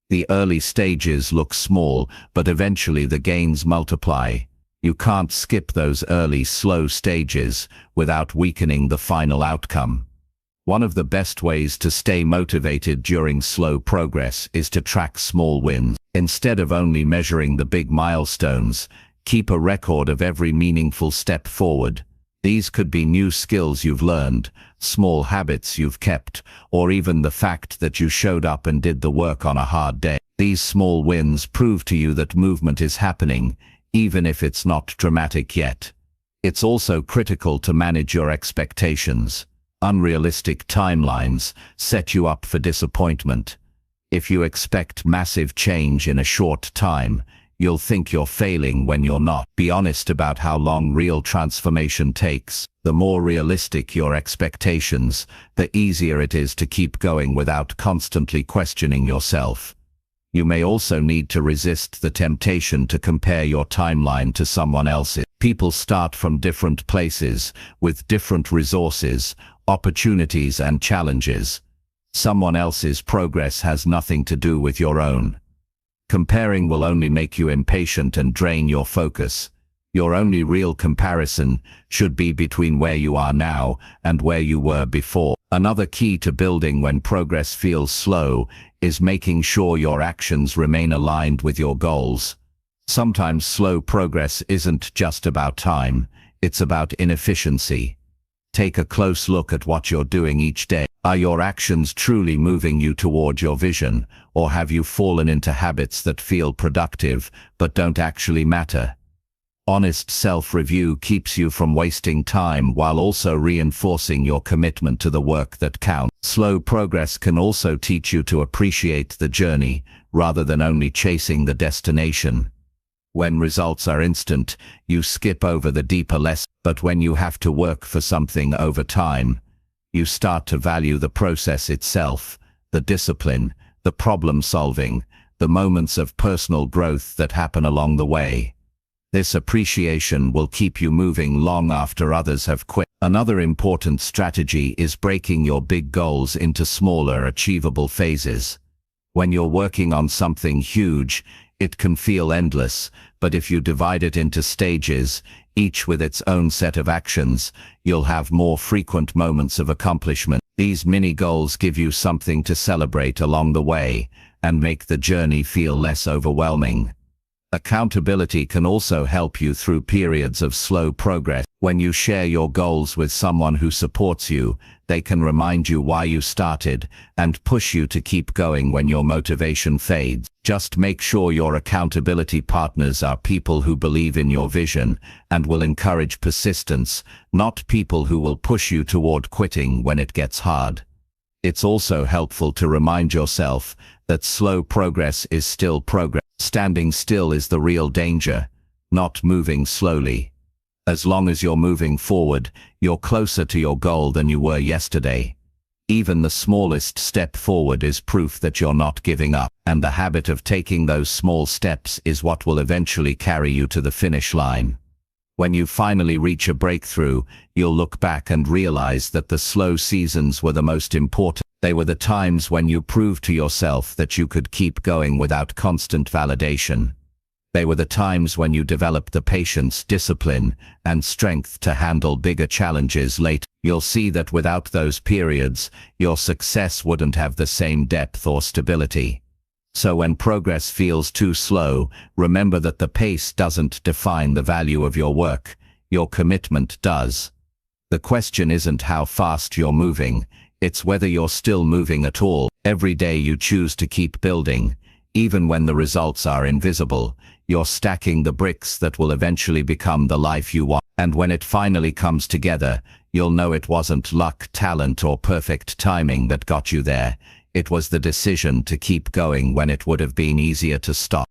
The early stages look small, but eventually the gains multiply. You can't skip those early, slow stages without weakening the final outcome. One of the best ways to stay motivated during slow progress is to track small wins. Instead of only measuring the big milestones, keep a record of every meaningful step forward. These could be new skills you've learned, small habits you've kept, or even the fact that you showed up and did the work on a hard day. These small wins prove to you that movement is happening, even if it's not dramatic yet. It's also critical to manage your expectations. Unrealistic timelines set you up for disappointment. If you expect massive change in a short time, you'll think you're failing when you're not. Be honest about how long real transformation takes. The more realistic your expectations, the easier it is to keep going without constantly questioning yourself. You may also need to resist the temptation to compare your timeline to someone else's. People start from different places, with different resources, opportunities, and challenges. Someone else's progress has nothing to do with your own. Comparing will only make you impatient and drain your focus. Your only real comparison should be between where you are now and where you were before. Another key to building when progress feels slow is making sure your actions remain aligned with your goals. Sometimes slow progress isn't just about time, it's about inefficiency. Take a close look at what you're doing each day. Are your actions truly moving you toward your vision, or have you fallen into habits that feel productive but don't actually matter? Honest self-review keeps you from wasting time while also reinforcing your commitment to the work that counts. Slow progress can also teach you to appreciate the journey rather than only chasing the destination. When results are instant, you skip over the deeper lessons, but when you have to work for something over time, you start to value the process itself, the discipline, the problem solving, the moments of personal growth that happen along the way. This appreciation will keep you moving long after others have quit. Another important strategy is breaking your big goals into smaller, achievable phases. When you're working on something huge, it can feel endless, but if you divide it into stages, each with its own set of actions, you'll have more frequent moments of accomplishment. These mini goals give you something to celebrate along the way and make the journey feel less overwhelming. Accountability can also help you through periods of slow progress. When you share your goals with someone who supports you, they can remind you why you started and push you to keep going when your motivation fades. Just make sure your accountability partners are people who believe in your vision and will encourage persistence, not people who will push you toward quitting when it gets hard. It's also helpful to remind yourself that slow progress is still progress. Standing still is the real danger, not moving slowly. As long as you're moving forward, you're closer to your goal than you were yesterday. Even the smallest step forward is proof that you're not giving up, and the habit of taking those small steps is what will eventually carry you to the finish line. When you finally reach a breakthrough, you'll look back and realize that the slow seasons were the most important. They were the times when you proved to yourself that you could keep going without constant validation. They were the times when you developed the patience, discipline, and strength to handle bigger challenges later. You'll see that without those periods, your success wouldn't have the same depth or stability. So when progress feels too slow, remember that the pace doesn't define the value of your work, your commitment does. The question isn't how fast you're moving, it's whether you're still moving at all. Every day you choose to keep building, even when the results are invisible, you're stacking the bricks that will eventually become the life you want. And when it finally comes together, you'll know it wasn't luck, talent, or perfect timing that got you there. It was the decision to keep going when it would have been easier to stop.